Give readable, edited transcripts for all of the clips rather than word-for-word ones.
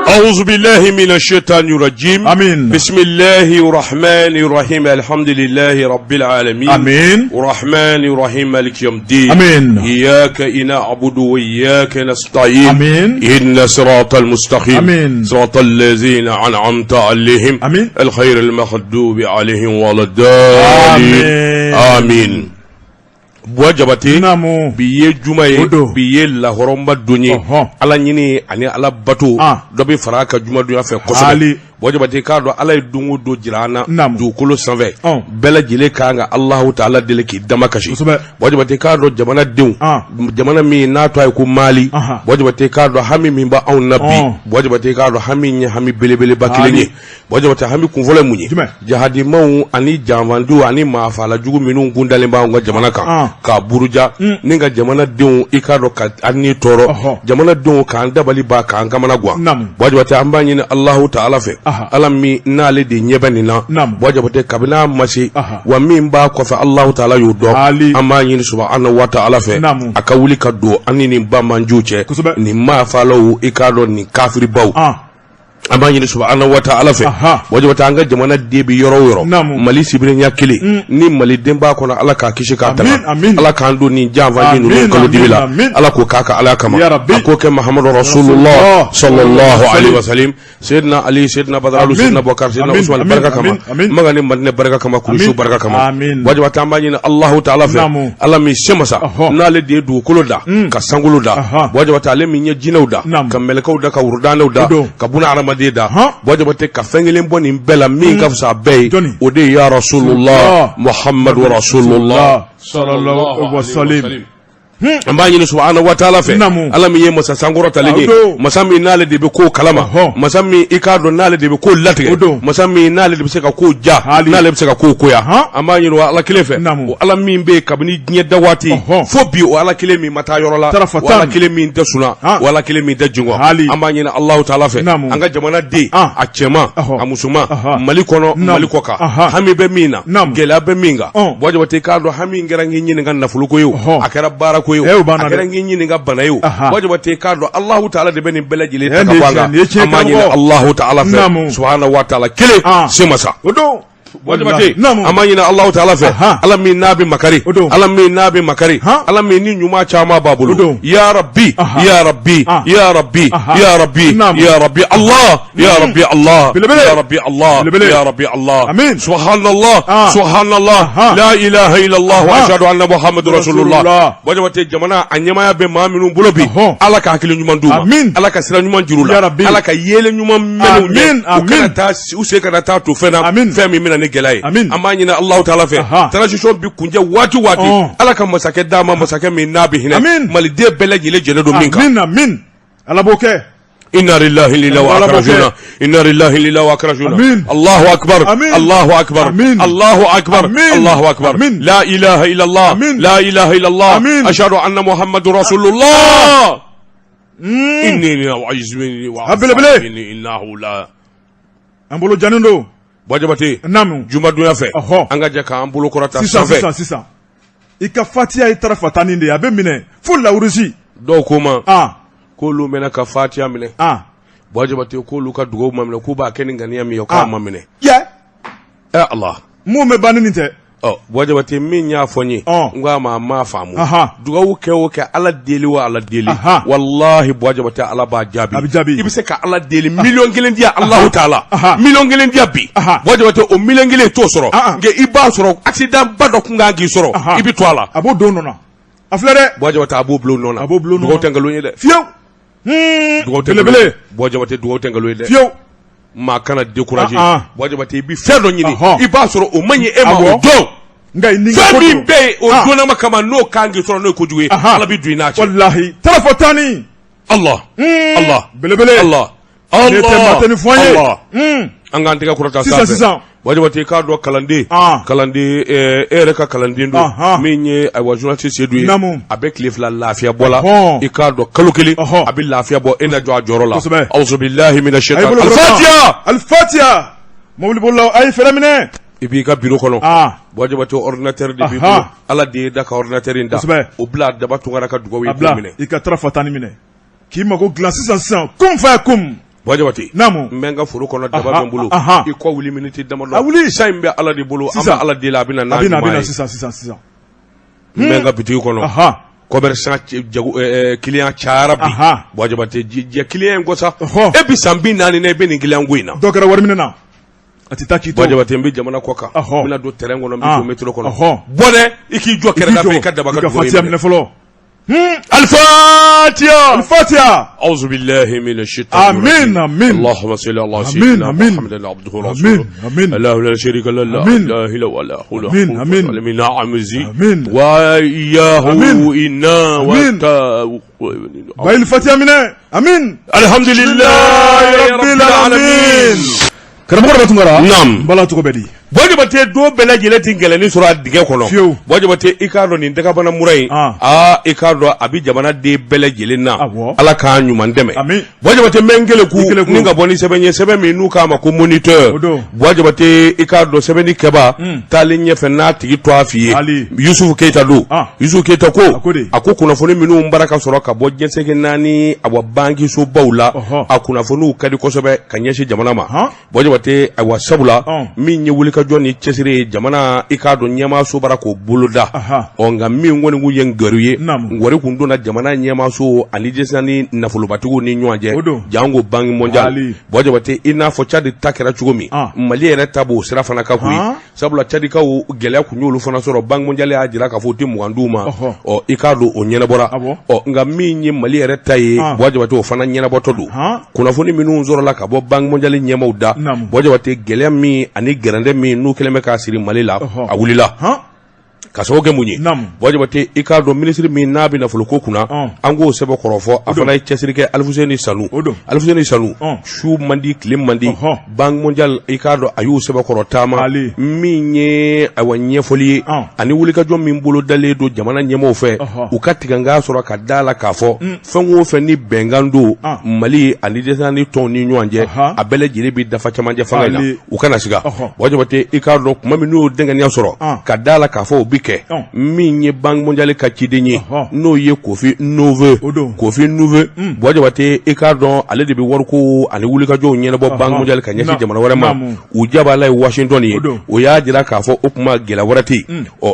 أعوذ بالله من الشيطان الرجيم. آمين. بسم الله الرحمن الرحيم. الحمد لله رب العالمين. آمين. الرحمن الرحيم مالك يوم الدين. آمين. إياك نعبد وإياك نستعين. آمين. إن صراط المستقيم. آمين. صراط الذين أنعمت عليهم. آمين. الخير المغضوب عليهم ولا الضالين. آمين. Bwajabati biye jumaye biye la horomba dunye ala nyini ani ala batu dobi faraka juma dunya fe kosobe bwajabati ka do ala dungu do jirana du kolo sanve bela jile kanga Allah ta'ala dele ki damakashi bwajabati ka do jamana dew jamana mi na to ay ko mali bwajabati ka do hami mi ba on nabi bwajabati ka do hami nya hami belebele bakilenye bwajabati hami kunvole munye jahadi mawu ani jamvandu ani mafala jugu minu gundale ba ngo jamana kan ka buruja ninga jamana denw ikado ka ani toro jamana denw ka dabali ba ka ngamana gwa bwajabati ambanye ni Allah ta'ala fe alami nale de nyebani na bwajabati kabina masi wa mimba ko fa Allah ta'ala yudo ambanye ni subhanahu wa ta'ala fe akawuli ka do anini ba manjuche ni ma falo ikado ni kafiri baw amanye ni subhanahu wa ta'ala fe wajibata anga jamana debi yoro mali sibire nyakili ni mali demba ko na ala ka kishi ka tana ala ka ndo ni java ni no ko dibila ala ko kaka ala kama ko ke muhammadu rasulullah sallallahu alaihi wasallam sayyidina ali sayyidina badr sayyidina bakar sayyidina usman baraka kama magani madne baraka kama kulishu baraka kama wajibata amanye ni allah ta'ala fe ala mi semasa na le de du koloda ka sanguluda wajibata le mi nyejinawda ka melkawda ka urdanawda ka buna dida wajibate ka fengelin boni bela min ka sa bay ode ya rasulullah muhammad wa rasulullah sallallahu alaihi wasallam ambaye ni subhanahu wa ta'ala fe alami yemo sa sangoro talenye masami nale de be ko kalama masami ikado nale de be ko latige masami nale de be seka ko ja nale be seka ko koya ambaye ni ala kilefe alami be kabni nyeda wati fobi o ala kilemi mata yorola wala kilemi desuna wala kilemi dejingo ambaye ni allah ta'ala fe anga jamana de achema amusuma malikono malikoka hami be mina gela be minga boje wate kado hami ngera ngi nyini ngan nafuluko yo akara bara ko yo akara ngi nyini nga bana yo boje wate kado allah ta'ala de beni belajile takabanga amanye ni allah ta'ala fe subhanahu wa ta'ala kile simasa wajibati amanye na allah ta'ala fe alami nabi makari alami nabi makari alami ni nyuma chama babulu ya rabbi ya rabbi ya rabbi ya rabbi ya rabbi allah ya rabbi allah ya rabbi allah ya rabbi allah subhanallah subhanallah la ilaha illa allah wa ashhadu anna muhammadur rasulullah wajibati jamana anyama ya be maminu bulobi ala ka hakili nyuma nduma ala ka sira nyuma jirula ala ka yele nyuma menu amin ta useka ta to fena femi mina gelay amanye na allah ta'ala fe transition bi kunje wati ala kan masake dama masake min nabi hina mali de belaji le jene do minka amin ala boke inna lillahi lillahi wa akrajuna inna lillahi lillahi wa akrajuna allahu akbar allahu akbar allahu akbar allahu akbar la ilaha illa allah la ilaha illa allah ashhadu anna muhammadur rasulullah inni wa'izmini wa inni innahu la ambolo janundo wajibati juma dunya fe anga jaka ambulo korata sisa ika fatia itara fatani nde abe mine full la urusi do kuma ko lu mena ka fatia mine wajibati ko lu ka dugo mamne ko ba kenin ganiya mi yoka mamne allah mu me banini te wajibati min ya fonyi ngwa ma famu duga wuke ala deli wa ala deli wallahi wajibati ala ba jabi ibise ka ala deli million gelen dia allah ta'ala million gelen dia bi wajibati o million gelen to soro nge iba soro accident badok nga gi soro ibi to ala abo do nona aflere wajibati abo blo nona duga tengalo yede fiyo duga tengalo wajibati duga tengalo yede fiyo ma kana décourager wajibati bi ferdo nyini iba soro o manye e ma o do ngai ninga ko fami be o dona makama no kangi soro no ko juwe ala bi duina ci wallahi tarafotani allah allah belebele allah allah angante ka kurata sa wajibati ka do kalande reka kalande ndo minye ay wajunati sedu avec les lafia bola e ka do kalokeli abil lafia bo ina joro la auzu billahi minash shaitan al-fatiha mawli bollah ay felamine ibi ka biro kono wajibati ordinateur de bibi ala de daka ordinateur inda o blad da batu ngara ka dugo wi mine e ka trafatani mine ki mako glacis en sang kum fa kum Wajabati. Namu. Menga furu kono daba bulu. I ko wuli minute dama lo. Awuli. Sa imbe ala di bulu. Amba ala di la abina na. Abina sisa. Menga biti kono. Commerçant client charabi. Wajabati je client gosa. E bi sambi nani ne be ni client guina. Dokara warminana. Atita kito. Wajabati mbi jamana koka. Mina do terengo no mbi metro kono. Bone iki jo kere da be ka daba ka Fatiha minefolo. الفاتحة أعوذ بالله من الشيطان آمين اللهم صل على سيدنا محمد عبده ورسوله الله لا شريك له لا إله إلا هو لا حول ولا قوة إلا بالله عمزي وإياه إنا الفاتحة من آمين الحمد لله رب العالمين karamɔgɔ dɔ tun kɛra naam bala cogo bɛ di wajibate do bɛɛ lajɛlen tɛ gɛlɛnni sɔrɔ a dingɛ kɔnɔ wajibate i k'a dɔn nin dagabana mura in i k'a dɔn a bɛ jamana den bɛɛ lajɛlen na ala k'a ɲuman dɛmɛ wajibate mɛ kelen ku ni ka bɔ ni sɛbɛn ye sɛbɛn min n'u k'a ma ko moniteur wajibate i k'a dɔn sɛbɛnni kɛba taalen ɲɛfɛ n'a tigi to a f'i ye Yusufu Keyita don Yusufu Keyita ko a ko kunnafoni minnu bara ka sɔrɔ ka bɔ diɲɛsɛgɛ naani a wa bankiso baw la a kunnafoniw ka di kosɛbɛ ka ɲɛsin jamana ma wajibate a wa sabula min ye wuli ka jɔn ni cɛsiri jamana i k'a dɔn ɲɛmaaso bara k'o boloda nka min kɔni kun ye ngɔri ye ngɔri kun donna jamana ɲɛmaaso ani jɛsina ni nafolobatigiw ni ɲɔgɔn cɛ jango banki mondial wajibate i n'a fɔ Cadi ta kɛra cogo min Mali yɛrɛ ta b'o sira fana ka koyi sabula Cadikaw gɛlɛya kun y'olu fana sɔrɔ banki mondial y'a jira k'a fɔ o tɛ mugan d'u ma i k'a dɔn o ɲɛnabɔra nka min ye Mali yɛrɛ ta ye wajibate o fana ɲɛnabɔtɔ don kunnafoni minnu sɔrɔla ka bɔ banki mondial ɲɛmaaw da wajibate gɛlɛya min ani gɛrɛndɛ min n'u kɛlen bɛ k'a siri Mali la a wulila ka sababu kɛ mun ye wajibate i k'a dɔn minisiri min n'a bɛ nafolo ko kunna an k'o sɛbɛn kɔrɔ fɔ a fana ye cɛsiri kɛ Alfuseni Sanu su man di tile man di banki mondial i k'a dɔn a y'o sɛbɛn kɔrɔ taama min ye awa ɲɛfɔli ye ani wulikajɔ min bolo dalen don jamana ɲɛmaaw fɛ u ka tiganga sɔrɔ ka da la k'a fɔ fɛn o fɛn ni bɛnkan don Mali ani dɛsɛ ni tɔnw ni ɲɔgɔn cɛ a bɛɛ lajɛlen bɛ dafa camancɛ fanga in na u kana siga wajibate i k'a dɔn kuma min n'o dɛngɛniya sɔrɔ ka da la k'a fɔ o bi kɛ min ye banki mondial ka ciden ye n'o ye Kofi Nouveau wajibate i k'a dɔn ale de bɛ wariko ani wulikajɔw ɲɛnabɔ banki mondial ka ɲɛsin jamana wɛrɛ ma u jabala ye Washington ye o y'a jira k'a fɔ o kuma gɛlɛya wɛrɛ tɛ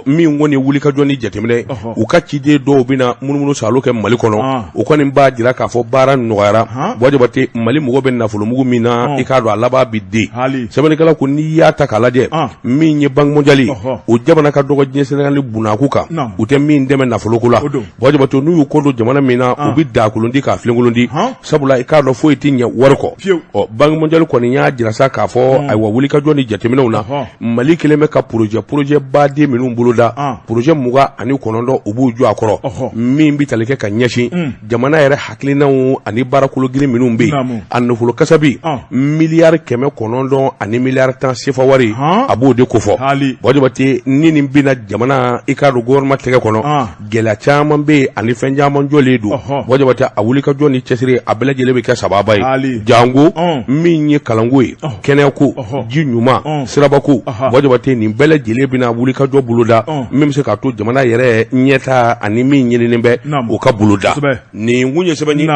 min kɔni ye wulikajɔ ni jateminɛ u ka ciden dɔw bɛna munumunu salo kɛ Mali kɔnɔ o kɔni b'a jira k'a fɔ baara nɔgɔyara wajibate Mali mɔgɔ bɛ nafolomugu min na i k'a dɔn a laban bi den sɛbɛnnikɛla ko n'i y'a ta k'a lajɛ min ye banki mondial o jamana ka dɔgɔ diɲɛ Sénégal bunaku kan u tɛ min dɛmɛ nafoloko la wajibate n'u y'u kɔdon jamana min na u bɛ daakolon di k'a filenkolon di sabula i k'a dɔn foyi tɛ ɲɛ wari kɔ banki mondial kɔni y'a jira sa k'a fɔ ayiwa wulikajɔ ni jateminɛw na Mali kelen bɛ ka projet baden minnu boloda projet 29 u b'u jɔ a kɔrɔ min bɛ tali kɛ ka ɲɛsin jamana yɛrɛ hakilinaw ani baarakolo girin minnu bɛ yen a nafolo kasabi miliyari 900 ani miliyari 10 sefa wari a b'o de kofɔ wajibate ni nin bɛna jamana i k'a dɔn gouvernement tɛgɛ kɔnɔ gɛlɛya caman bɛ yen ani fɛn caman jɔlen don wajibate a wulikajɔ ni cɛsiri a bɛɛ lajɛlen bɛ kɛ sababa ye jango min ye kalanko ye kɛnɛyako ji ɲuman sirabako wajibate nin bɛɛ lajɛlen bɛna wulikajɔ boloda min bɛ se k'a to jamana yɛrɛ ɲɛtaa ani min ɲininen bɛ o ka boloda nin kun ye sɛbɛnni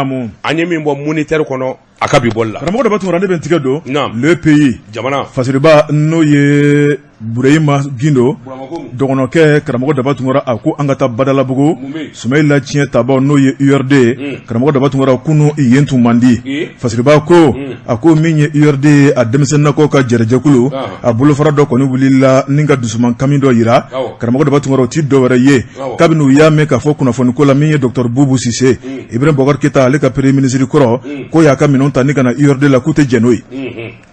an ye min bɔ moniteur kɔnɔ a ka bi bɔli la karamɔgɔ dɔ b'a tun ne bɛ n tigɛ don le pays jamana fasiriba n'o ye Burema Gindo dɔgɔnɔkɛ karamɔgɔ daba tun a ko an ka taa Badalabugu Sumayila tiɲɛ tabaw n'o ye URD karamɔgɔ daba tun kunu yen tun man di fasiriba ko a ko min ye URD a denmisɛnninnakaw ka jɛrɛjɛkulu a bolofara dɔ kɔni wulila ni ka dusuman kami dɔ yira karamɔgɔ daba tun o ti dɔ wɛrɛ ye kabini u y'a mɛn k'a fɔ kunnafoni ko la min ye Dr Bubu Sise Ibrahim Bokar Keita ale ka premier ministre kɔrɔ ko y'a ka minɛnw ta ni ka na URD la k'u tɛ jɛn n'o ye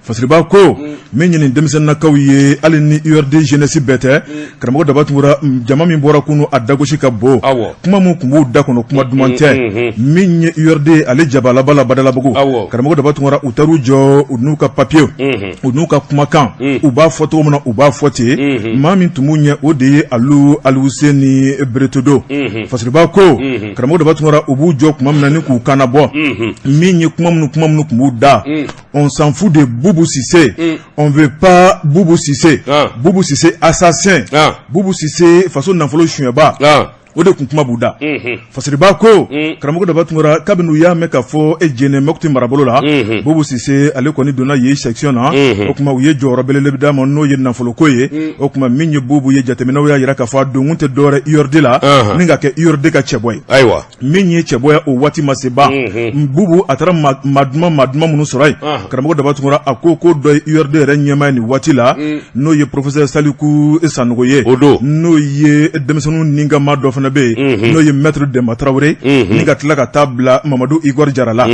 fasiriba ko min ɲini denmisɛnninnakaw ye hali ni URD jeunesse bɛɛ tɛ karamɔgɔ daba tun jama min bɔra kunu a dagosi ka bon kuma min tun b'u da kɔnɔ kuma duman tɛ min ye URD ale jabalaba la Badalabugu karamɔgɔ daba tun u taru jɔ u n'u ka papier u n'u ka kumakan u b'a fɔ cogo min na u b'a fɔ ten maa min tun b'u ɲɛ o de ye Aluseni Beretodo fasiriba ko karamɔgɔ daba tun u b'u jɔ kuma min na ni k'u kana bɔ min ye kuma minnu tun b'u da on s'en fout de Boubou Sissé on veut pas Boubou Sissé Boubou Sissé assassin Boubou Sissé façon nafolo suɲɛba o de kun kuma b'u da fasiriba ko karamɔgɔ daba tungora kabini u y'a mɛn k'a fɔ jɛnɛ mɔkuti marabolo la Bobo Cissé ale kɔni donna yen section na o kuma u ye jɔyɔrɔ belebele d'a ma n'o ye nafolo ko ye o kuma min ye Bobo ye jateminɛw y'a yira k'a fɔ a donkun tɛ dɔwɛrɛ URD la ni ka kɛ URD ka cɛbɔ ye ayiwa min ye cɛbɔ ye o waati ma se ban Bobo a taara maa duman minnu sɔrɔ yen karamɔgɔ daba tungora a ko dɔ ye URD yɛrɛ ɲɛmaa ye nin waati la n'o ye professeur Saliku Sanogo ye n'o ye denmisɛnninw ningama dɔ fana bɛ yen n'o ye maître Demba Traoré ni ka tila ka taa bila Mamadou Igor Jara la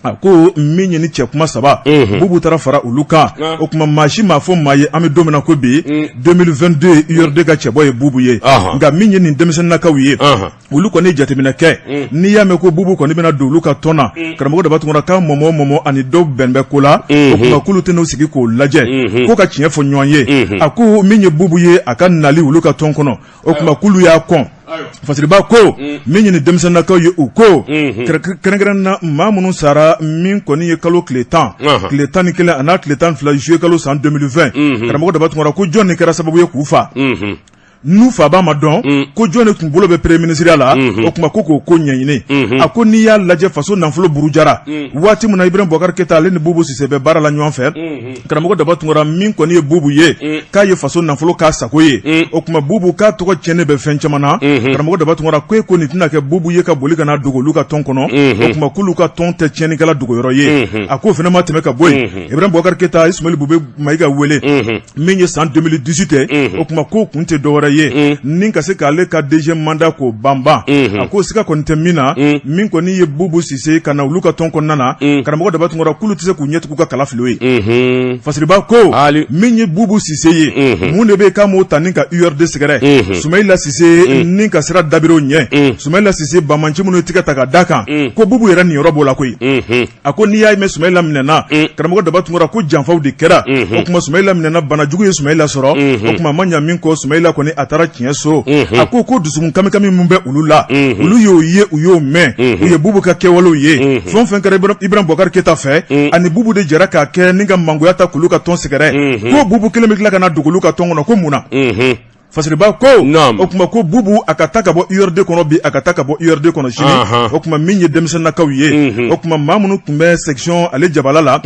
a ko min ye ni cɛ kuma saba Bobo taara fara olu kan o kuma maa si m'a fɔ maa ye an bɛ don min na ko bi 2022 URD ka cɛbɔ ye Bobo ye nka min ye nin denmisɛnninnakaw ye olu kɔni jateminɛ kɛ n'i y'a mɛn ko Bobo kɔni bɛna don olu ka tɔn na karamɔgɔ daba tungora k'a mɔmɔ ani dɔw bɛnbɛn ko la o kuma k'olu tɛn'u sigi k'o lajɛ ko ka tiɲɛ fɔ ɲɔgɔn ye a ko min ye Bobo ye a ka nali olu ka tɔn kɔnɔ o kuma k'olu y'a kɔn fasiriba ko min ye nin denmisɛnninnakaw ye u ko kɛrɛnkɛrɛn na maa minnu sara min kɔni ye kalo tile 11 a n'a tile 12 juillet kalo san 2020 karamɔgɔ daba tungora ko jɔn nin kɛra sababu ye k'u fa n'u faba ma dɔn ko jɔn de tun bolo bɛ premier ministre la o kuma ko k'o ko ɲɛɲini a ko n'i y'a lajɛ faso nafolo burujara waati min na Ibrahim Boubacar Keita ale ni Bobo Cissé bɛ baara la ɲɔgɔn fɛ karamɔgɔ daba tungora min kɔni ye Bobo ye k'a ye faso nafolo k'a sago ye o kuma Bobo k'a tɔgɔ tiɲɛnen bɛ fɛn caman na karamɔgɔ daba tungora ko nin tɛna kɛ Bobo ye ka boli ka na dogo olu ka tɔn kɔnɔ o kuma k'olu ka tɔn tɛ tiɲɛnikɛla dogoyɔrɔ ye a ko fana ma tɛmɛ ka bɔ yen Ibrahim Boubacar Keita Ismaël Bube Maïga wele min ye san 2018 o kuma ko kun tɛ dɔwɛrɛ ye ni ka se k'ale ka deuxième mandat ko banban a ko siga kɔni tɛ min na min kɔni ye Bobo Cissé ka na olu ka tɔn kɔnɔna na karamɔgɔ daba tungora k'olu tɛ se k'u ɲɛtugu ka kala fili ye fasiriba ko min ye Bobo Cissé ye mun de bɛ k'a m'o ta ni ka URD sɛgɛrɛ Soumaïla Cissé ni ka sira dabiro ɲɛ Soumaïla Cissé bamanci minnu tigɛ ta ka da kan ko Bobo yɛrɛ niyɔrɔ b'o la koyi a ko n'i y'a mɛn Soumaïla minɛna karamɔgɔ daba tungora ko janfaw de kɛra o kuma Soumaïla minɛna banajugu ye Soumaïla sɔrɔ o kuma ma ɲa min kɔ Soumaïla kɔni a taara tiɲɛ so a ko dusukun kamikami mun bɛ olu la olu y'o ye u y'o mɛn u ye Bobo ka kɛwalew ye fɛn fɛn kɛra Ibrahim Boubacar Keita fɛ ani Bobo de jɛra k'a kɛ ni ka mangoya ta k'olu ka tɔn sɛgɛrɛ ko Bobo kelen bɛ tila ka na dogo olu ka tɔn kɔnɔ ko mun na fasiriba ko o kuma ko Bobo a ka taa ka bɔ URD kɔnɔ bi a ka taa ka bɔ URD kɔnɔ sini o kuma min ye denmisɛnninnakaw ye o kuma maa minnu tun bɛ section ale jabala la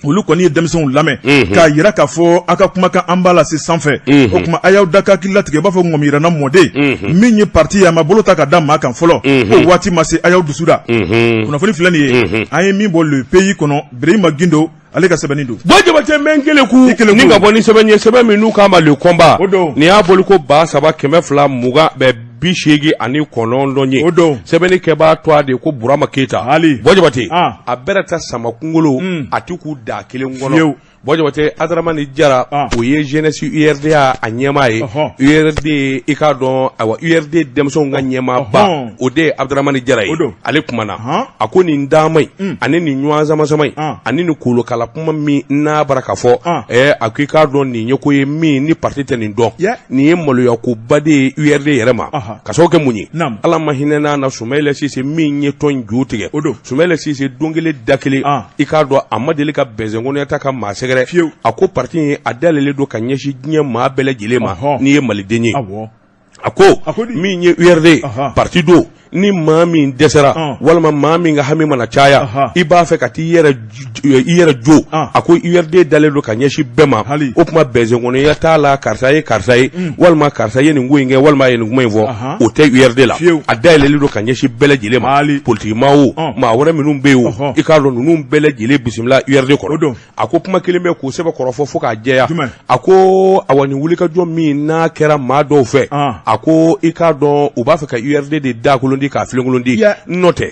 olu kɔni ye denmisɛnw lamɛn k'a yira k'a fɔ a ka kumakan an b'a lase sanfɛ o kuma a y'aw da ka hakili latigɛ i b'a fɔ ŋɔmiyirana mɔden min ye parti a ma bolo ta ka da maa kan fɔlɔ o waati ma se a y'aw dusu da kunnafoni filɛ nin ye an ye min bɔ le pays kɔnɔ Birahima Gindo ale ka sɛbɛnni don Jabate men kele ku ni ka bɔ ni sɛbɛn ye sɛbɛn min n'u k'a ma le combat ni y'a boli ko 320 bɛ 89 ye sɛbɛnni kɛbaa to a de ko Burama Keita Jabate a bɛrɛ ta sama kunkolo a ti k'u da kelen kɔnɔ Jabate Adramani Jara o ye jeunesse URD a ɲɛmaa ye URD i k'a dɔn awa URD denmisɛnw ka ɲɛmaa ba o de Adramani Jara ye ale kumana a ko nin dama in ani nin ɲɔgɔn sama in ani nin kolokala kuma min n'a bara ka fɔ a ko i k'a dɔn nin ye ko ye min ni parti tɛ nin dɔn nin ye maloya ko ba de ye URD yɛrɛ ma ka sababu kɛ mun ye Ala ma hinɛ n'a na Soumaïla Cissé min ye tɔn ju tigɛ Soumaïla Cissé don kelen da kelen i k'a dɔn a ma deli ka bɛnzɛnkɔnɔya ta ka maa sɛgɛrɛ a ko parti in a dalen don ka ɲɛsin diɲɛ maa bɛɛ lajɛlen ma n'i ye maliden ye a ko min ye URD parti do ni maa min dɛsɛra walima maa min ka hami mana caya i b'a fɛ ka t'i yɛrɛ jo a ko URD dalen don ka ɲɛsin bɛɛ ma o kuma bɛnzɛnkɔnɔya t'a la karisa ye walima karisa ye nin ko in kɛ walima ye nin kuma in fɔ o tɛ URD la a dayɛlɛlen don ka ɲɛsin bɛɛ lajɛlen ma politikima o maa wɛrɛ minnu bɛ yen o i k'a dɔn ninnu bɛɛ lajɛlen bisimila URD kɔrɔ a ko kuma kelen bɛ k'o sɛbɛn kɔrɔfɔ fo k'a jɛya a ko awa nin wulikajɔ min n'a kɛra maa dɔw fɛ a ko i k'a dɔn u b'a fɛ ka URD de dakolon di k'a filenkolon di n'o tɛ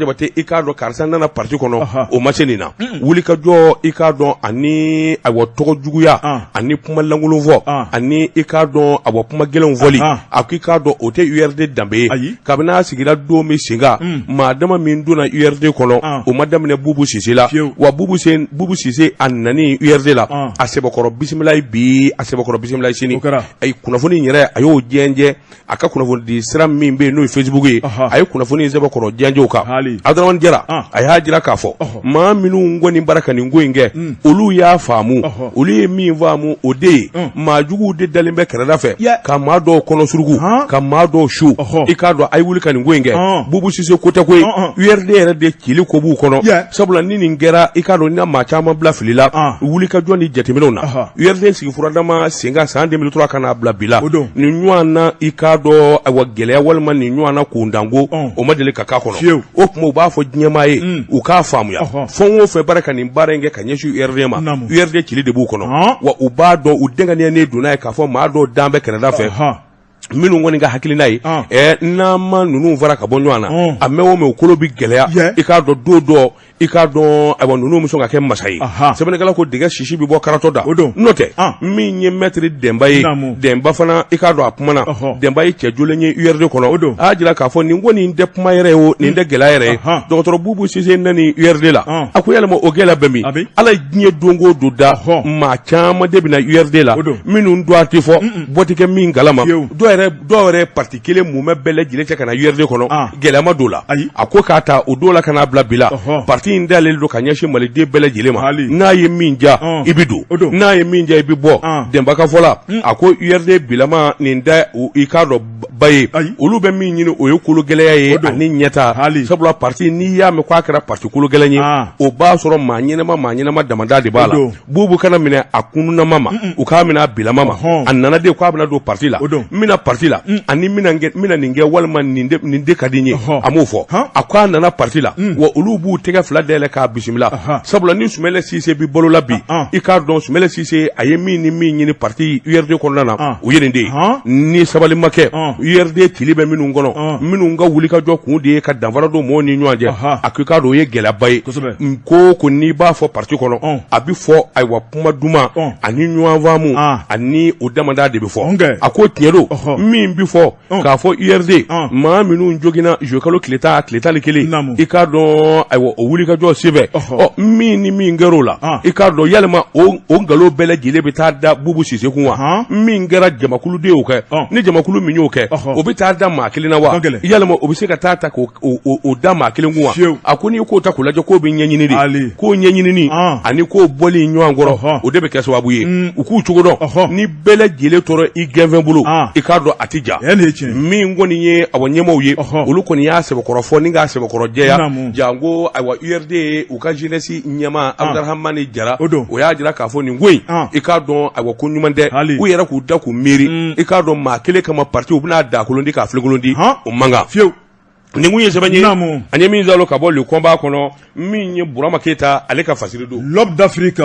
Jabate i k'a dɔn karisa nana parti kɔnɔ o ma se nin na wulikajɔ i k'a dɔn ani awa tɔgɔ juguya ani kuma lankolon fɔ ani i k'a dɔn awa kuma gɛlɛnw fɔli a ko i k'a dɔn o tɛ URD danbe ye kabini a sigira don min sen kan maa dama min donna URD kɔnɔ o ma daminɛ Bobo Cissé la wa Bobo Cissé Sise a nani URD la a sebakɔrɔ bisimilayi bi a sebakɔrɔ bisimilayi sini ay kunnafoni yɛrɛ a y'o jɛnjɛ a ka kunnafoni di sira min bɛ n'o ye Facebook ye a ye kunnafoni sebakɔrɔ jɛnjɛw kan Abdramane Jara a y'a jira k'a fɔ maa minnu kɔni baara ka nin ko in kɛ olu y'a faamu olu ye min faamu o de ye maa juguw de dalen bɛ kɛrɛda fɛ ka maa dɔw kɔnɔ surugu ka maa dɔw su i k'a dɔn a ye wuli ka nin ko in kɛ Bubu Sise ko tɛ ko ye URD yɛrɛ de cili ko b'u kɔnɔ sabula ni nin kɛra i k'a dɔn ni maa caman bila fili la wuli ka jɔn ni jateminɛw na URD sigi furadama sen kan san 2003 ka n'a bila bi la nin ɲɔgɔn na i k'a dɔn awa gɛlɛya walima nin ɲɔgɔn na kundanko o ma deli ka k'a kɔnɔ o tuma u b'a fɔ diɲɛmaa ye u k'a faamuya fɛn o fɛn baara ka nin baara in kɛ ka ɲɛsin URD ma URD cili de b'u kɔnɔ wa u b'a dɔn u denkɛniyalen donna ye k'a fɔ maa dɔw dan bɛ kɛrɛda fɛ minnu kɔni ka hakilina ye n'an ma ninnu fara ka bɔ ɲɔgɔn na a mɛn o mɛn u kolo bi gɛlɛya i k'a dɔn don dɔ i k'a dɔn ayiwa ninnu bɛ sɔn ka kɛ masa ye sɛbɛnnikɛla ko dingɛ sisi bɛ bɔ karatɔ da n'o tɛ min ye mɛtiri Denba ye Denba fana i k'a dɔn a kumana Denba ye cɛ jolen ye URD kɔnɔ a y'a jira k'a fɔ nin ko nin tɛ kuma yɛrɛ ye o nin tɛ gɛlɛya yɛrɛ ye dɔgɔtɔrɔ Bubu Sise nani URD la a ko yalima o gɛlɛya bɛ min ala ye diɲɛ don o don da maa caman de bɛ na URD la minnu don a tɛ fɔ bɔ tɛ kɛ min kalama dɔw yɛrɛ parti kelen mumɛ bɛɛ lajɛlen cɛ ka na URD kɔnɔ gɛlɛyama don la a ko k'a ta o don la ka n'a bila bi la parti in dalen don ka ɲɛsin maliden bɛɛ lajɛlen ma n'a ye min ja i bɛ don n'a ye min ja i bɛ bɔ Denba ka fɔ la a ko URD bilama nin da i k'a dɔn ba ye olu bɛ min ɲini o ye kolo gɛlɛya ye ani ɲɛta sabula parti n'i y'a mɛn k'a kɛra parti kolo gɛlɛn ye o b'a sɔrɔ maa ɲɛnama damada de b'a la Bubu kana minɛ a kunnama ma u k'a minɛ a bilama ma a nana de k'a bɛna don parti la n bɛna parti la ani mina nin kɛ walima nin de ka di n ye a m'o fɔ a ko a nana parti la wa olu b'u tɛgɛ fila dayɛlɛ k'a bisimila sabula ni Sumɛlɛ Sise bi balo la bi i k'a dɔn Sumɛlɛ Sise a ye min ni min ɲini parti URD kɔnɔna na o ye nin de ye ni sabali ma kɛ URD tili bɛ minnu kɔnɔ minnu ka wuli ka jɔ kun de ye ka danfara don mɔgɔw ni ɲɔgɔn cɛ a ko i k'a dɔn o ye gɛlɛyaba ye ko n'i b'a fɔ parti kɔnɔ a bi fɔ ayiwa kuma duman ani ɲɔgɔn faamu ani o damada de bɛ fɔ a ko tiɲɛ don min bi fɔ k'a fɔ URD maa minnu joginna Jekafo tile tan ni kelen i k'a dɔn ayiwa o wuli ka jɔ sefɛ min ni min kɛr'o la i k'a dɔn yalima o nkalon bɛɛ lajɛlen bɛ taa da Bubu Sise kun wa min kɛra jamakulu de y'o kɛ ni jamakulu min y'o kɛ o bɛ taa da maa kelen na wa yalima o bɛ se ka taa ta k'o da maa kelen kun wa a ko n'i k'o ta k'o lajɛ k'o bɛ ɲɛɲini de k'o ɲɛɲinini ani k'o bɔli ɲɔgɔn kɔrɔ o de bɛ kɛ sababu ye u k'u cogo dɔn ni bɛɛ lajɛlen tora i gɛnfɛn bolo i k'a dɔn a tɛ ja min kɔni ye awa ɲɛmaaw ye olu kɔni y'a sɛbɛkɔrɔ fɔ ni k'a sɛbɛkɔrɔ jɛya janko ayiwa URD u ka jeunesse ɲɛmaa Abdramane Jara o y'a jira k'a fɔ nin ko in i k'a dɔn ayiwa ko ɲuman tɛ u yɛrɛ k'u da k'u miiri i k'a dɔn maa kelen kama parti u bɛna dakolondi k'a filekolondi o man kan fiyewu nin kun ye sɛbɛn ye an ye min zalo ka bɔ le combat kɔnɔ min ye Burama Keita ale ka fasiri don L'Homme d'Afrique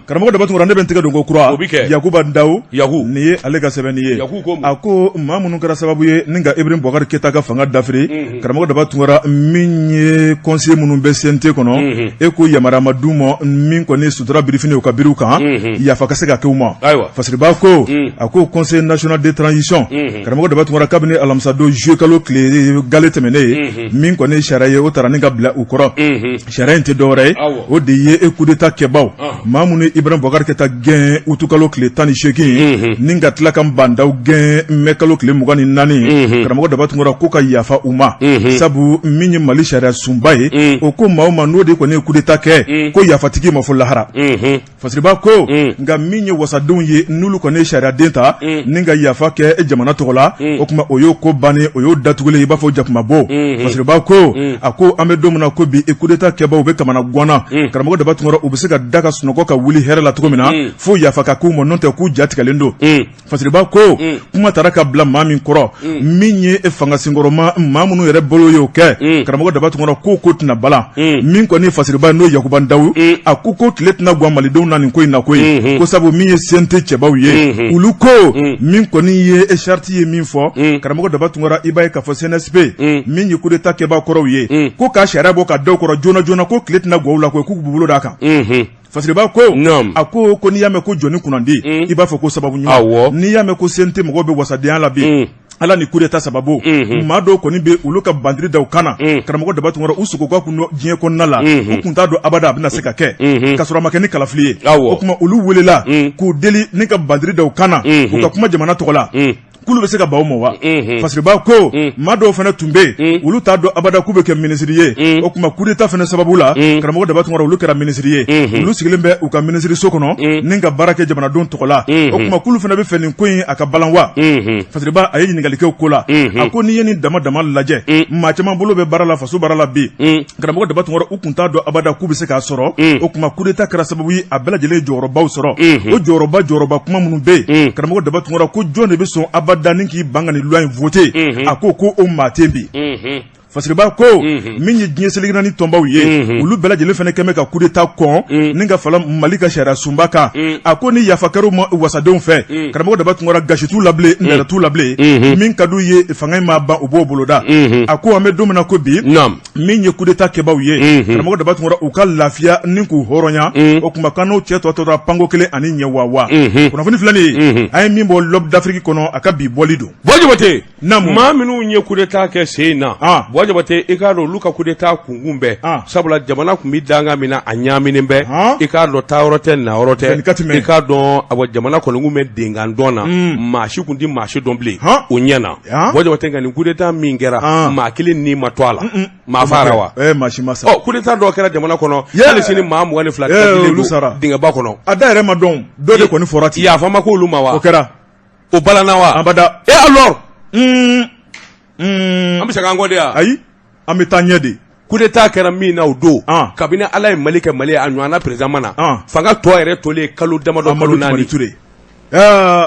karamɔgɔ Daba Tunkara ne bɛ n tɛgɛ don ko kura Yakuba Ndaw nin ye ale ka sɛbɛnni ye a ko maa minnu kɛra sababu ye ni ka Ibrahim Boubacar Keita ka fanga dafiri karamɔgɔ Daba Tunkara min ye conseiller minnu bɛ CNT kɔnɔ e ko yamaruya ma d'u ma min kɔni sutura birifini u ka biriw kan yafa ka se ka kɛ u ma fasiriba ko a ko conseil national de transition karamɔgɔ Daba Tunkara kabini alamisa don Jekafo tile gale tɛmɛnen ye min kɔni sariya ye o taara ni ka bila u kɔrɔ sariya in tɛ dɔwɛrɛ ye o de ye coup d'état kɛbaw maa minnu ye Ibrahim Boubacar Keita gɛn utukalo tile 18 ni ka tila ka bandaw gɛn mɛkalo tile 24 karamɔgɔ Daba Tunkara ko ka yafa u ma sabu min ye Mali sariya sunba ye o ko maa o maa n'o de kɔni ye coup d'état kɛ ko yafatigi ma fɔ lahara fasiriba ko nka min ye wasadenw ye n'olu kɔni ye sariya den ta ni ka yafa kɛ jamana tɔgɔ la o tuma o y'o ko bannen o y'o datugulen i b'a fɔ jakumabo fasiriba ko a ko an bɛ don min na ko bi coup d'état kɛbaw bɛ kamana gwana karamɔgɔ Daba Tunkara u bɛ se ka da ka sunɔgɔ ka wuli hɛrɛ la cogo min na fo yafa ka k'u ma n'o tɛ k'u jatigɛlen don fasiriba ko kuma taara ka bila maa min kɔrɔ min ye fangasenkɔrɔma maa minnu yɛrɛ bolo y'o kɛ karamɔgɔ Daba Tunkara ko tɛna bala min kɔni fasiriba n'o Yakuba Ndaw a ko tile tɛna guwan malidenw na nin ko in na koyi ko sabu min ye CNT cɛbaw ye olu ko min kɔni ye charte ye min fɔ karamɔgɔ Daba Tunkara i b'a ye k'a fɔ CNSP min ye coup d'état kɛba kɔrɔw ye ko k'a sariya bɔ ka daw kɔrɔ joona joona ko tile tɛna guwan u la koyi k'u bolo d'a kan fasiriba ko a ko n'i y'a mɛn ko jɔnni kunnandi i b'a fɔ ko sababu ɲuman n'i y'a mɛn ko CNT mɔgɔw bɛ wasadenya la bi ala ni coup d'état sababu maa dɔw kɔni bɛ olu ka bandiri da u kana karamɔgɔ daba tun kɔrɔ u sogo ka kun diɲɛ kɔnɔna la u kun t'a dɔn abada a bɛna se ka kɛ ka sɔrɔ a ma kɛ ni kalafili ye o kuma olu welela k'u deli ni ka bandiri da u kana u ka kuma jamana tɔgɔ la k'olu bɛ se ka ban o ma wa parce que b'a ko maa dɔw fana tun bɛ yen olu t'a dɔn abada k'u bɛ kɛ minisiri ye o kuma coup d'état fana sababu la karamɔgɔ daba tun kɔrɔ olu kɛra minisiri ye olu sigilen bɛ u ka minisiri so kɔnɔ ni ka baara kɛ jamanadenw tɔgɔ la o kuma k'olu fana bɛ fɛ nin ko in a ka balan wa parce que a ye ɲininkali ko la a ko n'i ye nin dama dama lajɛ maa caman bolo bɛ baara la faso baara la bi karamɔgɔ daba tun kɔrɔ u kun t'a dɔn abada k'u bɛ se k'a sɔrɔ o kuma coup d'état kɛra sababu ye a bɛɛ lajɛlen jɔyɔrɔbaw sɔrɔ o jɔyɔrɔba kuma minnu bɛ yen karamɔgɔ daba tun kɔrɔ ko jɔn de bɛ sɔn abada ni k'i ban ka nin loi in voter a ko o maa tɛ bi Fasiriba ko min ye diɲɛ seligina ni tɔnbaw ye olu bɛɛ lajɛlen fana kɛmɛ ka coup d'état kɔn ni ka fala Mali ka sariya sunba kan a ko ni yafakɛrɛw ma wasadenw fɛ karamɔgɔ daba tun kɔrɔ gasi t'u la bilen nɛrɛ t'u la bilen min ka d'u ye fanga in ma ban u b'o boloda a ko an bɛ don min na ko bi min ye coup d'état kɛbaw ye karamɔgɔ daba tun kɔrɔ u ka lafiya ni k'u hɔrɔnya o kuma kan n'o cɛ tɔ tora panko kelen ani ɲɛ wawa kunnafoni filɛ a ye min bɔ Lɔb d'Afrique kɔnɔ a ka bi bɔli don Bɔjabate maa minnu ye coup d'état kɛ sen na Bɔjabate i k'a dɔn olu ka coup d'état kunkun bɛɛ sabula jamana kun bi danga min na a ɲaaminen bɛɛ i k'a dɔn taayɔrɔ tɛ nayɔrɔ tɛ i k'a dɔn jamana kɔni kun bɛ denkan dɔn na maa si kun ti maa si dɔn bilen o ɲɛ na Bɔjabate nka nin coup d'état min kɛra maa kelen ni ma to a la maa fara wa maa si ma sa coup d'état dɔ kɛra jamana kɔnɔ hali sini maa 22 dilen dingɛba kɔnɔ a da yɛrɛ ma dɔn dɔ de kɔni fɔra ten yafa ma k'olu ma wa o kɛra o balana wa abada alors an bɛ se k'an kɔ de ya ayi an bɛ taa ɲɛ de coup d'état kɛra min na o don kabini ala ye Mali kɛ Mali a ɲɔgɔnna président ma na fanga tɔ yɛrɛ tolen kalo damadɔ kalo naani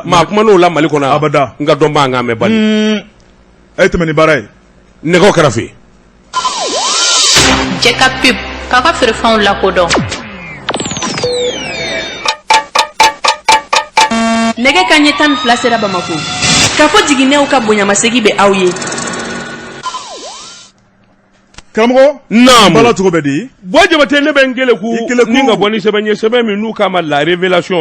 maa kuma n'o la Mali kɔnɔ abada n ka dɔn b'a ŋa mɛn bali a ye tɛmɛ ni baara ye nɛgɛw kɛrɛfɛ Jekafo k'a ka feerefɛnw lakodɔn nɛgɛ kanɲɛ 12 sera Bamako k'a fɔ jiginɛw ka bonyamasegin bɛ aw ye karamɔgɔ naam bala cogo bɛ di Bɔjabate ne bɛ n kele ku ni ka bɔ ni sɛbɛn ye sɛbɛn min n'u k'a ma la révélation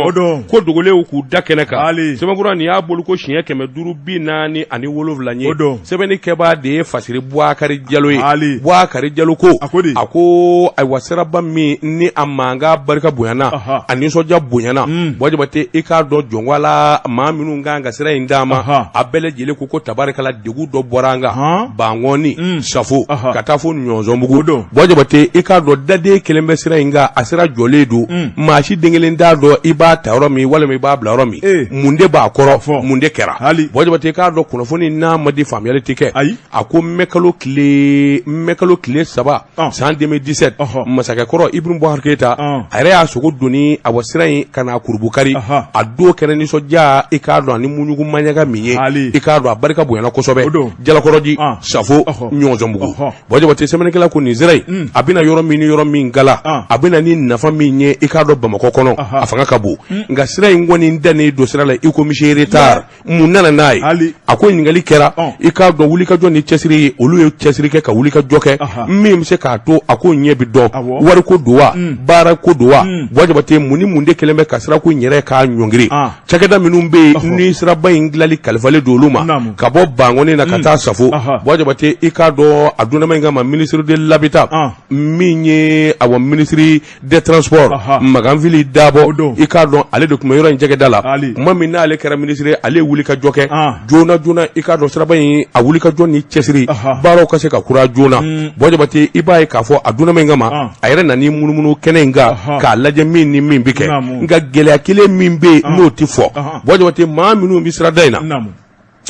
ko dogolenw k'u da kɛnɛ kan sɛbɛnkura nin y'a bolo ko siɲɛ 547 ye sɛbɛnni kɛbaa de ye Fasiri Buakari Jalo ye Buakari Jalo ko a ko ayiwa siraba min ni a mankan barika bonyana a nisɔndiya bonyana Bɔjabate i k'a dɔn jɔnwala maa minnu kan ka sira in d'a ma a bɛɛ lajɛlen ko tabarikala degun dɔ bɔra an kan Bangɔni Safo ka taa fo Ɲɔnzɔnbugu Bɔjabate i k'a dɔn daden kelen bɛ sira in kan a sira jɔlen don maa si den kelen t'a dɔn i b'a ta yɔrɔ min walima i b'a bila yɔrɔ min mun de b'a kɔrɔ mun de kɛra Bɔjabate i k'a dɔn kunnafoni n'a ma di faamuyali tɛ kɛ a ko mɛkalo tile 3 san 2017 masakɛkɔrɔ Ibrahim Boubacar Keita a yɛrɛ y'a sogo doni a wa sira in ka na kurubukari a don kɛra nisɔndiya i k'a dɔn ani muɲugu maɲaga min ye i k'a dɔn a barika bonyana kosɛbɛ Jalakɔrɔji Safo Ɲɔnzɔnbugu Bɔjabate sɛbɛnnikɛla ko nin sira in a bɛna yɔrɔ min gala a bɛna ni nafa min ye i k'a dɔn Bamakɔ kɔnɔ a fanga ka bon nka sira in kɔni dannen don sira la i ko monsieur retard mun nana n'a ye a ko ɲininkali kɛra i k'a dɔn wulikajɔ ni cɛsiri ye olu ye cɛsiri kɛ ka wulikajɔ kɛ min bɛ se k'a to a ko ɲɛ bi dɔn wari ko don wa baara ko don wa Bɔjabate mun ni mun de kelen bɛ ka sira ko yɛrɛ k'a ɲɔngiri cakɛda minnu bɛ yen ni siraba in dilali kalifalen don olu ma ka bɔ Bangɔni na ka taa Safo Bɔjabate i k'a dɔn a donnama in kama ministre de l'habitat min ye awa ministre des transports Maganvili Dabo i k'a dɔn ale de tun bɛ yɔrɔ in jɛgɛda la kuma min n'ale kɛra ministre ale ye wulikajɔ kɛ joona i k'a dɔn siraba in a wulikajɔ ni cɛsiri baaraw ka se ka kura joona Bɔjabate i b'a ye k'a fɔ a donnama in kama a yɛrɛ nani munumunu kɛnɛ in kan k'a lajɛ min ni min bɛ kɛ nka gɛlɛya kelen min bɛ yen n'o tɛ fɔ Bɔjabate maa minnu bɛ sirada in na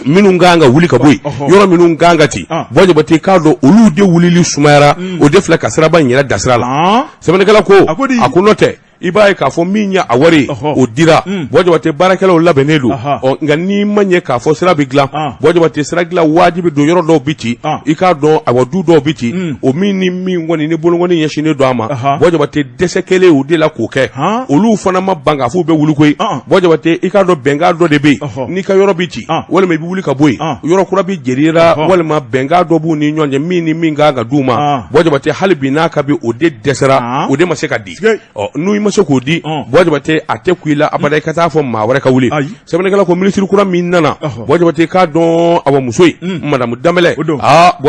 minnu kan ka wuli ka bɔ yen yɔrɔ minnu kan ka ci Bɔjabate k'a dɔn olu de wulili sumayara o de filɛ ka siraba in yɛrɛ dasira la sɛbɛnnikɛla ko a ko n'o tɛ i b'a ye k'a fɔ min ye a wari o dira Bɔjabate baarakɛlaw labɛnnen don nka n'i ma ɲɛ k'a fɔ sira bɛ dilan Bɔjabate sira dilan wajibi don yɔrɔ dɔw bɛ ci i k'a dɔn awa du dɔw bɛ ci o min ni min kɔni ni bolokɔni ɲɛsinnen don a ma Bɔjabate dɛsɛ kelen o de la k'o kɛ olu fana ma ban k'a fɔ u bɛ wuli koyi Bɔjabate i k'a dɔn bɛnkan dɔ de bɛ yen n'i ka yɔrɔ bɛ ci walima i bɛ wuli ka bɔ yen yɔrɔ kura bɛ jerira walima bɛnkan dɔ b'u ni ɲɔgɔn cɛ min ni min kan ka d'u ma Bɔjabate hali bi n'a ka bi o de dɛsɛra o de ma se ka di n'u ma se k'o di Jabate a tɛ ku i la abada i ka taa fɔ maa wɛrɛ ka wuli sɛbɛnnikɛla ko ministre kura min nana Jabate k'a dɔn awa muso in Madame Danbɛlɛ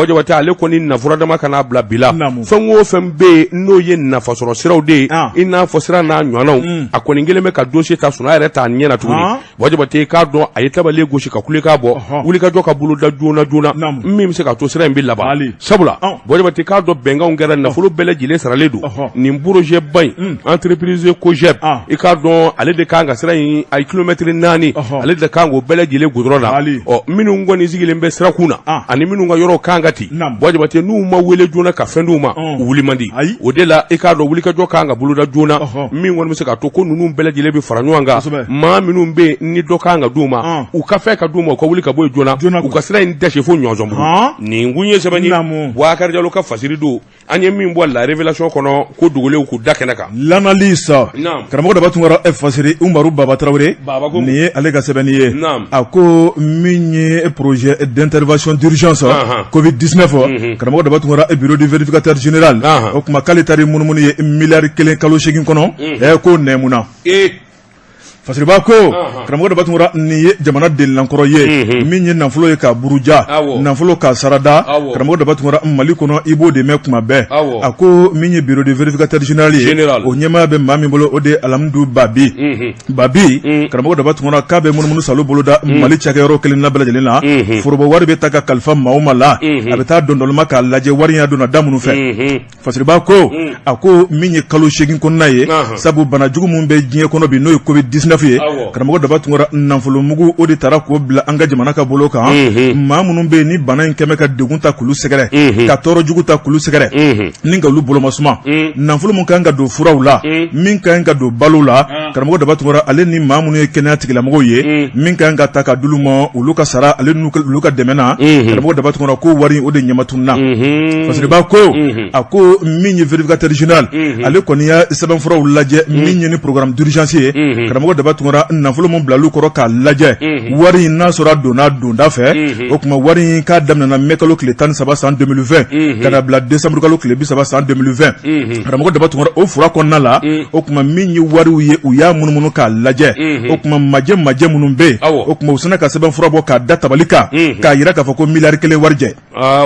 Jabate ale kɔni nafolo dama kana bila bila fɛn o fɛn bɛ n'o ye nafa sɔrɔ siraw de ye i n'a fɔ sira n'a ɲɔgɔnnaw a kɔni kelen bɛ ka dossier ta sɔnna a yɛrɛ t'a ɲɛ na tuguni Jabate k'a dɔn a ye tabale gosi ka kule k'a bɔ wuli ka jɔ ka bolo da joona joona min bɛ se ka to sira in bɛ laban sabula Jabate k'a dɔn bɛnkanw kɛra nafolo bɛɛ lajɛlen saralen don nin projet ba in entreprise Kojeb i k'a dɔn ale de kan ka sira in a ye kilomètre 4 ale de kan k'o bɛɛ lajɛlen goudron na minnu kɔni sigilen bɛ sirakun na ani minnu ka yɔrɔ kan ka ten Jabate n'u ma wele joona ka fɛn d'u ma u wuli man di o de la i k'a dɔn wuli ka jɔ kan ka bolo da joona min kɔni bɛ se ka to ko ninnu bɛɛ lajɛlen bɛ fara ɲɔgɔn kan maa minnu bɛ ni dɔ kan ka d'u ma u ka fɛn ka d'u ma u ka wuli ka bɔ yen joona u ka sira in dɛsɛ fo ɲɔgɔnzɔnbugu nin kun ye sɛbɛn ye Boubacar Diallo ka fasiri don an ye min bɔ la révélation kɔnɔ ko dogolenw k'u da kɛnɛ kan l'analyse karamɔgɔ daba tun kɛra fasiri Umaru Baba Traoré nin ye ale ka sɛbɛnni ye a ko min ye projet d'intervention d'urgence Covid-19 karamɔgɔ daba tun kɛra bureau du vérificateur général o kuma k'ale taara munumunu ye miliyari 1 kalo 8 kɔnɔ ko nɛmuna fasiriba ko karamɔgɔ daba tun kɛra nin ye jamana delilankɔrɔ ye min ye nafolo ye ka buruja nafolo ka sarada karamɔgɔ daba tun kɛra Mali kɔnɔ i b'o de mɛn kuma bɛɛ a ko min ye bureau du vérificateur général ye o ɲɛmaa bɛ maa min bolo o de ye Alamdu Babi karamɔgɔ daba tun kɛra k'a bɛ munumunu salo boloda Mali cakɛyɔrɔ kelen na bɛɛ lajɛlen na foroba wari bɛ ta ka kalifa maa o maa la a bɛ taa dɔndɔlima k'a lajɛ wari ya donna da minnu fɛ fasiriba ko a ko min ye kalo 8 kɔnɔna ye sabu bana jugu min bɛ diɲɛ kɔnɔ bi n'o ye Covid-19 ye karamɔgɔ daba tun kɛra nafolo mugu o de taara k'o bila an ka jamana ka bolo kan maa minnu bɛ yen ni bana in kɛmɛ ka degun ta k'olu sɛgɛrɛ ka tɔɔrɔ jugu ta k'olu sɛgɛrɛ ni ka olu bolomasuma nafolo min kan ka don furaw la min kan ka don balo la karamɔgɔ daba tun kɛra ale ni maa minnu ye kɛnɛya tigilamɔgɔw ye min kan ka ta ka d'olu ma olu ka sara ale n'olu ka dɛmɛ na karamɔgɔ daba tun kɛra ko wari o de ɲɛmatunna fasiriba ko a ko min ye vérificateur général ale kɔni y'a sɛbɛnfuraw lajɛ min ye ni programme d'urgence ye karamɔgɔ daba tun kɛra nafolo min bila olu kɔrɔ k'a lajɛ wari in n'a sɔrɔ a donna donda fɛ o kuma wari in k'a daminɛna mai kalo tile 13 san 2020 ka na bila décembre kalo tile 30 san 2020 karamɔgɔ daba tun kɛra o fura kɔnɔna la o kuma min ye wariw ye u y'a munumunu k'a lajɛ o kuma majɛ minnu bɛ yen o kuma u sina ka sɛbɛnfura bɔ k'a da tabali kan k'a yira k'a fɔ ko miliyari 1 wari jɛ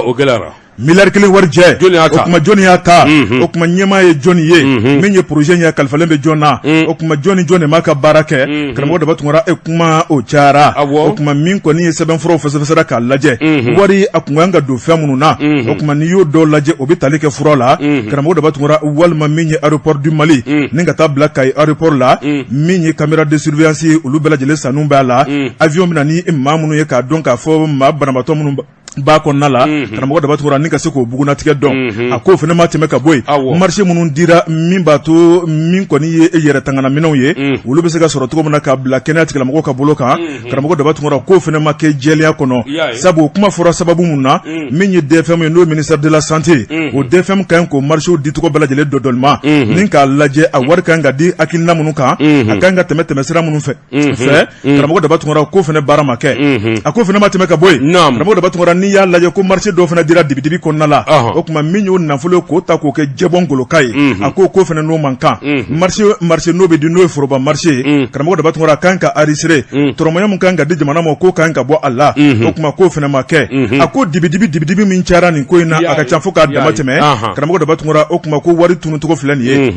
o gɛlɛyara miliyari 1 wari jɛ o kuma jɔnni y'a ta o kuma ɲɛmaa ye jɔnni ye min ye projet ɲɛ kalifalen bɛ jɔn na o kuma jɔnni de m'a ka baara kɛ karamɔgɔ daba tun kɛra kuma o cayara o kuma min kɔni ye sɛbɛnfuraw fɛsɛfɛsɛra k'a lajɛ wari a kun kan ka don fɛn minnu na o kuma n'i y'o dɔw lajɛ o bɛ tali kɛ fura la karamɔgɔ daba tun kɛra walima min ye aéroport du Mali ni ka taa bila Kayi aéroport la min ye caméra de surveillance ye olu bɛɛ lajɛlen sanu b'a la avion bɛ na ni maa minnu ye k'a dɔn k'a fɔ maa banabaatɔ minnu ba kɔnɔna la karamɔgɔ daba tun kɛra ni ka se k'o bugunatigɛ dɔn a ko fana ma tɛmɛ ka bɔ yen marché minnu dira min b'a to min kɔni ye yɛrɛ tangana minɛnw ye olu bɛ se ka sɔrɔ cogo min na k'a bila kɛnɛya tigilamɔgɔw ka bolo kan karamɔgɔ daba tun kɛra k'o fana ma kɛ jɛlenya kɔnɔ sabu kuma fɔra sababu mun na min ye DFM ye n'o ye ministère de la santé o DFM ka ɲi k'o marché di tɔgɔ bɛɛ lajɛlen dɔdɔlima ni k'a lajɛ a wari ka ɲi ka di hakilina minnu kan a ka ɲi ka tɛmɛ sira minnu fɛ karamɔgɔ daba tun kɛra k'o fana baara ma kɛ a ko fana ma tɛmɛ ka bɔ yen karamɔgɔ daba tun kɛra n'i y'a lajɛ ko marché dɔ fana dira dibidibi kɔnɔna la o kuma min y'o nafolo k'o ta k'o kɛ jɛbɔn goloka ye a ko fana n'o man kan marché n'o bɛ di n'o ye foroba marché ye karamɔgɔ daba tun kɛra a kan ka enregistrer tɔrɔmɔɲa min kan ka di jamana ma k'o kan ka bɔ a la o kuma k'o fana ma kɛ a ko dibidibi min cayara nin ko in na a ka ca fo k'a dama tɛmɛ karamɔgɔ daba tun kɛra o kuma ko wari tunucogo filɛ nin ye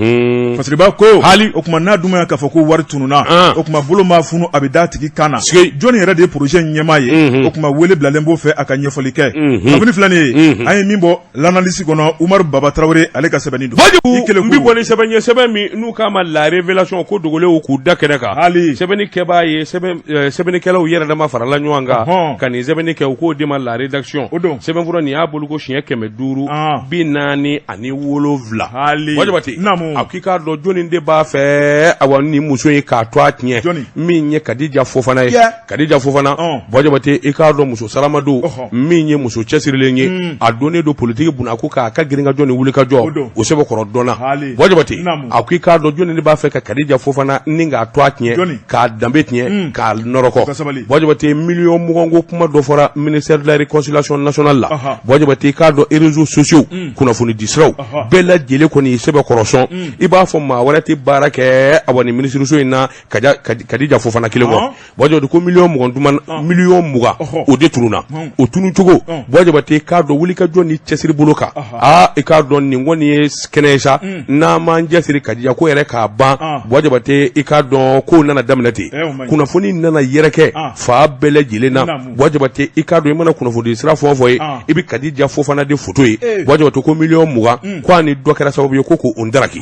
fasiriba ko o kuma n'a dun y'a k'a fɔ ko wari tununa o kuma bolo ma funu a bɛ d'a tigi kan na jɔnni yɛrɛ de ye projet ɲɛmaa ye o kuma wele bilalen b'o fɛ a ka ɲɛfɔli kɛ kabini filɛ nin ye an ye min bɔ l'analyse kɔnɔ Umaru Baba Traoré ale ka sɛbɛnni don n bi bɔ ni sɛbɛn ye sɛbɛn min n'u k'a ma la révélation ko dogolenw k'u da kɛnɛ kan sɛbɛnni kɛbaa ye sɛbɛnnikɛlaw yɛrɛ dama farala ɲɔgɔn kan ka nin sɛbɛnni kɛ u k'o de ma la rédaction sɛbɛnfura nin y'a bolo ko siɲɛ 500 47 Jabate a k'i k'a dɔn jɔnni de b'a fɛ awa ni muso ye k'a to a tiɲɛ min ye Kadija Fofana ye Kadija Fofana Jabate i k'a dɔn muso Salamadu min ye muso cɛsirilen ye a donnen don politique bunna ko k'a ka girin ka jɔ ni wuli ka jɔ o sɛbɛn kɔrɔ dɔnna Wajabati a ko i k'a dɔn jɔnni de b'a fɛ ka Kadija Fofana ni k'a to a tiɲɛ k'a danbe tiɲɛ k'a nɔrɔkɔ Wajabati million mugan ko kuma dɔ fɔra ministère de la réconciliation nationale la Wajabati i k'a dɔn réseaux sociaux kunnafoni di siraw bɛɛ lajɛlen kɔni sɛbɛn kɔrɔsɔn i b'a fɔ maa wɛrɛ tɛ baara kɛ awa ni ministre so in na Kadija Fofana kelen kɔ Wajabati ko million mugan o de tununa o tunu cogo Wajabati i k'a dɔn wuli ka jɔ ni cɛsiri bolo kan i k'a dɔn nin kɔni ye kɛnɛ sa n'a m'an cɛsiri Kadija ko yɛrɛ k'a ban Wajabati i k'a dɔn ko nana daminɛ ten kunnafoni nana yɛrɛkɛ fa bɛɛ lajɛlen na Wajabati i k'a dɔn i mana kunnafoni sira fɛn o fɛn ye i bɛ Kadija Fofana de photo ye Wajabati ko million mugan ko a ni dɔ kɛra sababu ye ko k'o ndaraki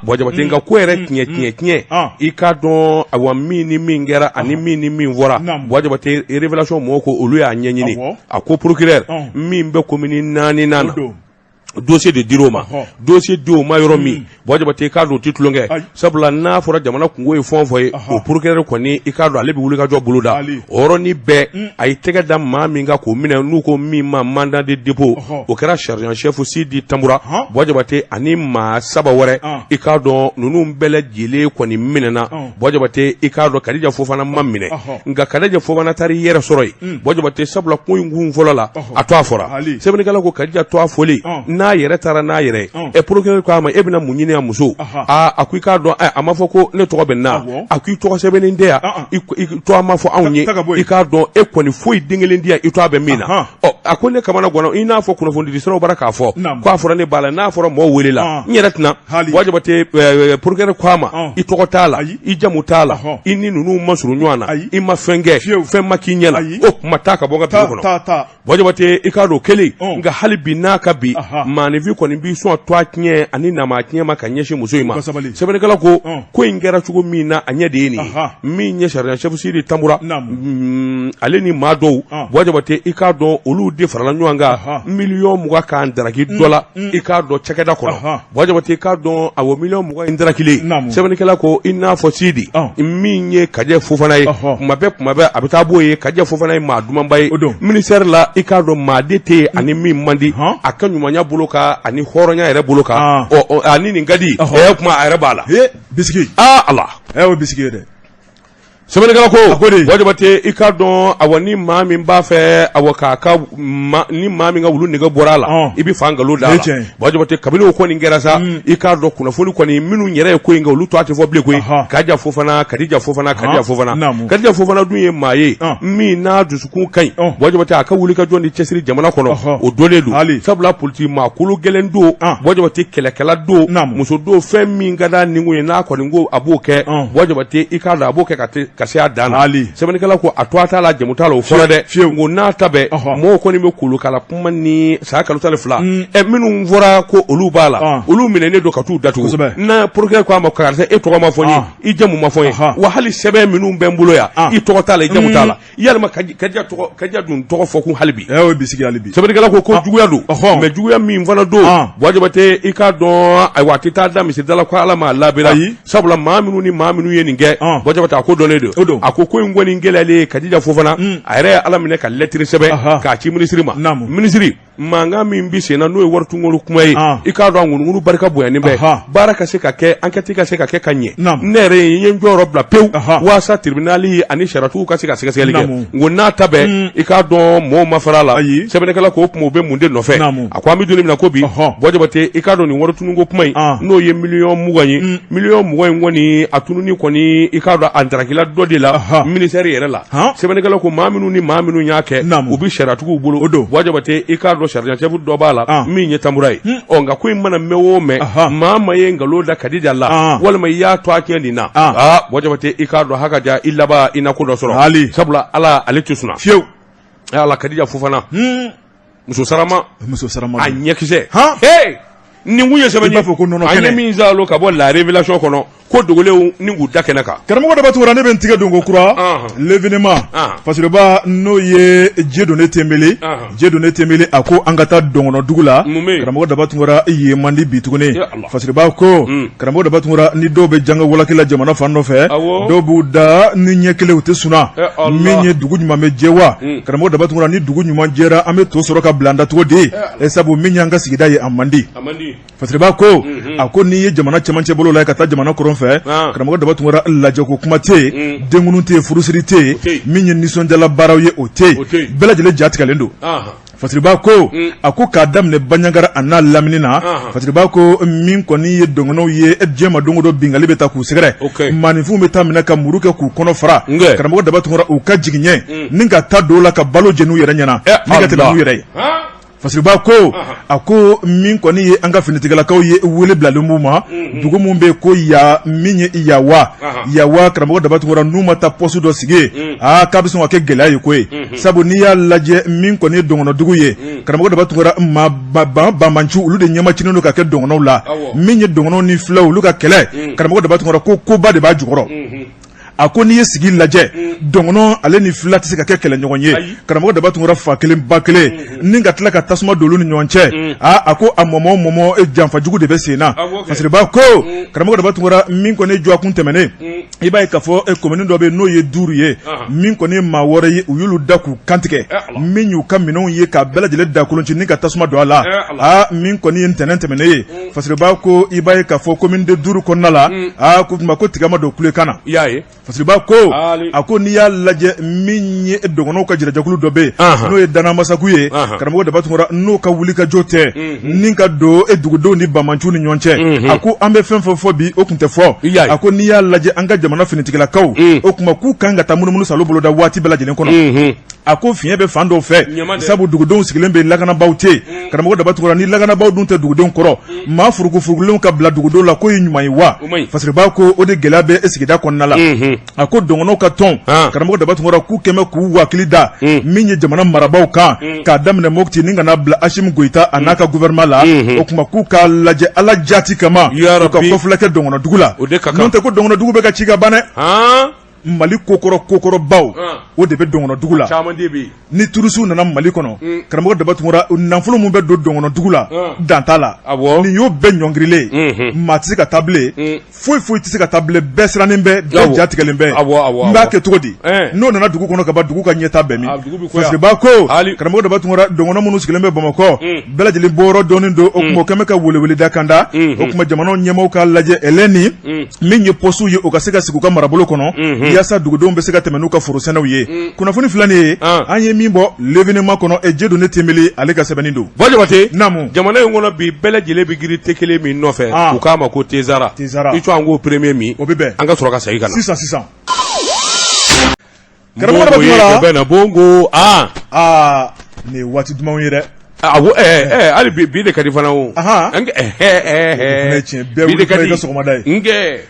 Wajabati nka ko yɛrɛ tiɲɛ i k'a dɔn awa min ni min kɛra ani min ni min fɔra Wajabati révélation mɔgɔw ko olu y'a ɲɛɲini a ko procureur min bɛ commune 4 na dossier de diro ma dossier di o ma yɔrɔ min Wajabati i k'a dɔn o tɛ tulonkɛ sabula n'a fɔra jamana kungo ye fɛn o fɛn ye o procureur kɔni i k'a dɔn ale bɛ wuli ka jɔ bolo da o yɔrɔnin bɛɛ a ye tɛgɛ da maa min kan k'o minɛ n'u ko min ma mandat de dépôt o kɛra sergent chef Sidi Tambura Wajabati ani maa saba wɛrɛ i k'a dɔn ninnu bɛɛ lajɛlen kɔni minɛna Wajabati i k'a dɔn Kadija Fofana ma minɛ nka Kadija Fofana taara i yɛrɛ sɔrɔ yen Wajabati sabula ko in kun fɔlɔ la a to a fɔra sɛbɛnnikɛla ko Kadija to a fɔli n'a yɛrɛ taara n'a yɛrɛ procureur ko a ma e bɛna mun ɲini a muso a ko i k'a dɔn a ma fɔ ko ne tɔgɔ bɛ na a ko i tɔgɔ sɛbɛnnen tɛ yan i to a ma fɔ anw ye i k'a dɔn e kɔni foyi den kelen di yan i to a bɛ min na a ko ne kamana gɔnna i n'a fɔ kunnafoni di siraw bara k'a fɔ ko a fɔra ne b'a la n'a fɔra mɔgɔw wele la n yɛrɛ tɛna Wajabati procureur ko a ma i tɔgɔ t'a la i jamu t'a la i ni ninnu ma surun ɲɔgɔn na i ma fɛn kɛ fɛn ma k'i ɲɛ la o kuma taa ka bɔ n ka bureau kɔnɔ Wajabati i k'a dɔn kelen nka hali bi n'a ka bi maanifi kɔni b'i sɔn to a tiɲɛ ani nama tiɲɛ ma ka ɲɛsin muso in ma sɛbɛnnikɛla ko in kɛra cogo min na a ɲɛ de ye nin min ɲɛ sergent chef Sidi Tambura ale ni maa dɔw Wajabati i k'a dɔn olu de farala ɲɔgɔn kan million mugan k'an daraki dɔ la i k'a dɔn cɛkɛda kɔnɔ Wajabati i k'a dɔn awɔ million mugan in darakilen sɛbɛnnikɛla ko i n'a fɔ Sidi min ye Kadija Fofana ye kuma bɛɛ a bɛ taa b'o ye Kadija Fofana ye maa dumanba ye ministère la i k'a dɔn maa de tɛ ani min man di a ka ɲumanya bolo kan ani hɔrɔnya yɛrɛ bolo kan ani nin ka di kuma a yɛrɛ b'a la bisiki Allah o bisiki ye dɛ sɛbɛnnikɛla ko Wajabati i k'a dɔn awa ni maa min b'a fɛ awa ni maa min ka wulu nɛgɛ bɔra a la i bɛ fan nkalon da a la Wajabati kabini o kɔni kɛra sa i k'a dɔn kunnafoni kɔni minnu yɛrɛ ye ko in kɛ olu to a tɛ fɔ bilen koyi Kadija Fofana Kadija Fofana dun ye maa ye min n'a dusukun ka ɲi Wajabati a ka wuli ka jɔ ni cɛsiri jamana kɔnɔ o donnen don sabula politique maa kolo gɛlɛn don Wajabati kɛlɛkɛla don muso don fɛn min ka d'a nin kun ye n'a kɔni ko a b'o kɛ Wajabati i k'a dɔn a b'o kɛ ka se a dan na sɛbɛnnikɛla ko a to a t'a la jamu t'a la o fɔra dɛ ngo n'a ta bɛɛ mɔgɔw kɔni bɛ kolokala kuma ni saya kalo 12 minnu fɔra ko olu b'a la olu minɛnen don ka t'u datugu n'a procureur ko a ma karisa e tɔgɔ ma fɔ n ye i jamu ma fɔ n ye wa hali sɛbɛn minnu bɛ n bolo yan i tɔgɔ t'a la i jamu t'a la yalima Kadija dun tɔgɔ fɔ kun hali bi sɛbɛnnikɛla ko juguya don mais juguya min fana don Wajabati i k'a dɔn ayiwa a tɛ taa da misidala ko Ala m'a labira sabula maa minnu ye nin kɛ Wajabati a ko dɔnnen don a ko in kɔni gɛlɛyalen Kadija Fofana a yɛrɛ ye Ala minɛ ka lettre sɛbɛn k'a ci ministre ma ministre mankan min bi senna n'o ye wari tunkolo kuma ye i k'a dɔn a ŋunuŋunu barika bonyanen bɛ baara ka se ka kɛ enquête ka se ka kɛ ka ɲɛ ne yɛrɛ ye n jɔyɔrɔ bila pewu waasa tribunal ani sariyatigiw ka se ka sɛgɛsɛgɛli kɛ ngo n'a ta bɛɛ i k'a dɔn mɔɔw ma fara la sɛbɛnnikɛla ko o kuma o bɛ mun de nɔfɛ a ko an bɛ don min na ko bi Wajabati i k'a dɔn nin wari tununko kuma in n'o ye million mugan ye million mugan in kɔni a tununi kɔni i k'a dɔn a darakila dɔ de la ministère yɛrɛ la sɛbɛnnikɛla ko maa minnu y'a kɛ u bɛ sariyatigiw bolo Wajabati i k'a dɔn sergent chef dɔ b'a la min ye Tambura ye nka ko in mana mɛn o mɛn maa ye nkalon da Kadija la walima i y'a to a tiɲɛ nin na Wajabati i k'a dɔn hakaja i laban i na ko dɔ sɔrɔ sabula Ala ale tɛ sɔnna fiyewu ala Kadija Fofana muso sarama a ɲɛkisɛ nin kun ye sɛbɛn ye a ɲɛ min zalo ka bɔ la révélation kɔnɔ ko dogolenw ni k'u da kɛnɛ kan. Karamɔgɔ daba tungara ne bɛ n tigɛ don ko kura l'événement Fasoba n'o ye Dieudonné Tembele Dieudonné Tembele a ko an ka taa Dɔngɔnɔ dugu la karamɔgɔ daba tungara ye man di bi tuguni Fasoba ko karamɔgɔ daba tungara ni dɔw bɛ janga walaki la jamana fan dɔ fɛ dɔw b'u da ni ɲɛ kelen u tɛ suna min ye dugu ɲuman bɛ jɛ wa karamɔgɔ daba tungara ni dugu ɲuman jɛra an bɛ to sɔrɔ ka bila an da cogo di sabu min y'an ka sigida ye a man di Fasoba ko a ko n'i ye jamana cɛmancɛ bolo la ka taa jamana kɔrɔn fɛ karamɔgɔ daba tungara lajɛ ko kuma tɛ yen denkunu tɛ yen furusiri tɛ yen min ye nisɔndiyala baaraw ye o tɛ yen bɛɛ lajɛlen ja tigɛlen don Fasiriba ko a ko k'a daminɛ Baɲangara a n'a lamini na Fasiriba ko min kɔni ye dɔngɔnɔw ye diɲɛ ma don o don bingali bɛ taa k'u sɛgɛrɛ maaninfinw bɛ taa minɛ ka muru kɛ k'u kɔnɔ fara karamɔgɔ daba tungara u ka jigin ɲɛ ni ka taa don la ka balo jɛn'u yɛrɛ ɲɛna ni ka tɛmɛ n'u yɛrɛ ye Fasiriba ko a ko min kɔni ye an ka finitigilakaw ye wele bilalen b'u ma dugu mun bɛ ko ya min ye Yawa karamɔgɔ daba tungara n'u ma taa poste dɔ sigi k'a bɛ sɔn ka kɛ gɛlɛya ye koyi sabu n'i y'a lajɛ min kɔni ye dɔngɔnɔ dugu ye karamɔgɔ daba tungara banbanci olu de ɲɛmacinen don ka kɛ dɔngɔnɔw la min ye dɔngɔnɔw ni filaw olu ka kɛlɛ karamɔgɔ daba tungara ko koba de b'a jukɔrɔ a ko n'i ye sigi lajɛ dɔngɔnɔ ale ni fila tɛ se ka kɛ kɛlɛɲɔgɔn ye karamɔgɔ daba tungara fa kelen ba kelen ni ka tila ka tasuma don olu ni ɲɔgɔn cɛ a ko a mɔmɔ janfajugu de bɛ sen na Fasiriba ko karamɔgɔ daba tungara min kɔni jɔ kun tɛmɛnen i b'a ye k'a fɔ commune dɔ bɛ n'o ye 5 ye min kɔni ye maa wɛrɛ ye u y'olu da k'u kantigɛ min y'u ka minɛnw ye k'a bɛɛ lajɛlen da kolonci ni ka tasuma don a la min kɔni ye ntɛnɛn tɛmɛnen ye Fasiriba ko i b'a ye k'a fɔ commune de 5 kɔnɔna la ko tuma ko tigama don kulekan na Fasiriba ko a ko n'i y'a lajɛ min ye dɔgɔnɔw ka jirajakulu dɔ bɛ yen n'o ye Dana Masaku ye karamɔgɔ daba tungara n'o ka wuli ka jɔ tɛ ni ka don dugudenw ni banbanciw ni ɲɔgɔn cɛ a ko an bɛ fɛn fɛn fɔ bi o tun tɛ fɔ a ko n'i y'a lajɛ an ka jamana finitigilakaw o kuma k'u kan ka taa munumunu salo boloda waati bɛɛ lajɛlen kɔnɔ a ko fiɲɛ bɛ fan dɔw fɛ sabu dugudenw sigilen bɛ lakanabaw tɛ karamɔgɔ daba tungara ni lakanabaw dun tɛ dugudenw kɔrɔ maa furugufurugulenw ka bila dugudenw la ko ye ɲuman ye wa Fasiriba ko o de gɛlɛya bɛ sigida kɔnɔna la a ko dɔngɔnɔw ka tɔn karamɔgɔ daba tungara k'u kɛmɛ k'u hakili da min ye jamana marabaw kan k'a daminɛ Mopti ni ka na bila Asimi Goyita a n'a ka gouvernement la o kuma k'u k'a lajɛ Ala jati kama u ka kɔfilɛ kɛ dɔngɔnɔ dugu la n'o tɛ ko dɔngɔnɔ dugu bɛ ka ci ka ban dɛ Mali kokɔrɔbaw o de bɛ dɔngɔnɔ dugu la ni turusiw nana Mali kɔnɔ karamɔgɔ daba tungara nafolo min bɛ don dɔngɔnɔ dugu la dan t'a la nin y'o bɛɛ ɲɔngirilen maa tɛ se ka taa bilen foyi tɛ se ka taa bilen bɛɛ sirannen bɛ bɛɛ ja tigɛlen bɛ n b'a kɛ cogo di n'o nana dugu kɔnɔ ka ban dugu ka ɲɛta bɛɛ min Fasiriba ko karamɔgɔ daba tungara dɔngɔnɔ minnu sigilen bɛ Bamakɔ bɛɛ lajɛlen bɔyɔrɔ dɔɔnin don o kuma o kɛmɛ ka weleweleda kan da o kuma jamanaw ɲɛmaaw ka lajɛ ɛlɛni min ye poste ye o ka se ka sigi u ka marabolo kɔnɔ yaasa dugudenw bɛ se ka tɛmɛ n'u ka forosɛnɛw ye kunnafoni filanin ye an ye min bɔ l'événement kɔnɔ Dieudonné Tembele ale ka sɛbɛnni don Jabate jamana in kɔnɔ bi bɛɛ lajɛlen bɛ girin tɛ kelen min nɔfɛ u k'a ma ko Tezara i tɔ an k'o premier min o bɛ bɛn an ka sɔrɔ ka segin ka na sisan karamɔgɔ daba tungara bɛn na bongo nin ye waati dumanw ye dɛ hali bi de ka di fana o bi de ka di sɔgɔmada ye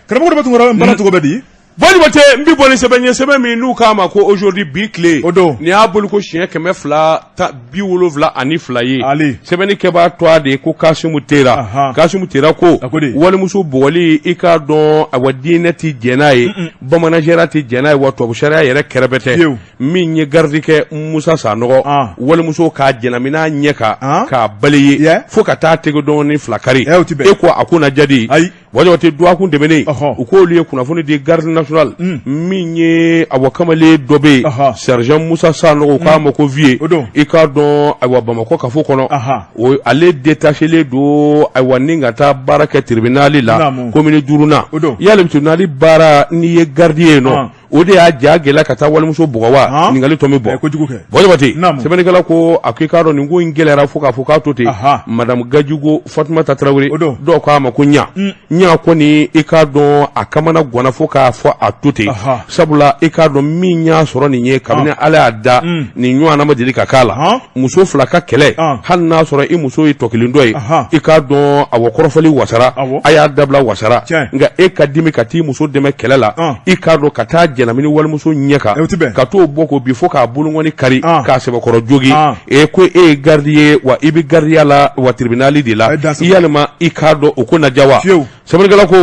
karamɔgɔ daba tungara bana cogo bɛ di Jabate n bɛ bɔ ni sɛbɛn min n'u k'a ma ko aujourd'hui bi tile nin y'a boli ko siɲɛ 272 ani 2 ye sɛbɛnni kɛbaa tɔ de ko Kasimu Tera ko walimuso bugɔli i k'a dɔn a wa diinɛ tɛ jɛn n'a ye bamananjɛra tɛ jɛn n'a ye wa tubabu sariya yɛrɛ kɛrɛfɛ tɛ min ye gardikɛ Musa Sanɔgɔ walimuso k'a jɛnamina ɲɛ kan k'a bali ye fo ka taa tɛgɛ dɔɔni 2 kari e ko a ko na jadi Jabate duwakun tɛmɛnen u k'olu ye kunnafoni di garde national min ye a wa kamalen dɔ bɛ yen sergent Musa Sanɔgɔ k'a ma ko vie i k'a dɔn a wa Bamakɔ kafo kɔnɔ ale détachelen don a wa ni ka taa baara kɛ tribunal la commune 5nan y'ale tribunal baara n'i ye garde ye nɔ o de y'a ja gɛlɛya ka taa walimuso bugɔ wa ɲininkali tɔ bɛ bɔ Jabate sɛbɛnnikɛla ko a ko i k'a dɔn nin ko in gɛlɛyara fo k'a fɔ k'a to ten madame Gajugo Fatumata Tarawele dɔw k'a ma ko ɲa kɔni i k'a dɔn a kamana gwana fo k'a fɔ a to ten sabula i k'a dɔn min y'a sɔrɔ nin ye kabini Ala y'a da nin ɲɔgɔnna ma deli ka k'a la muso 2 ka kɛlɛ hali n'a sɔrɔ i muso ye tɔ kelen dɔ ye i k'a dɔn a wa kɔrɔfɔli wasara a y'a dabila wasara nka e ka dimi ka t'i muso dɛmɛ kɛlɛ la i k'a dɔn ka taa jɛnamini walimuso ɲɛka ka t'o bɔ ko bi fo k'a bolongɔni kari k'a sɛbɛkɔrɔ jogi ko e ye gardi ye wa i bɛ gardiya la wa tribunali de la yalima i k'a dɔn o ko na ja wa sɛbɛnnikɛla ko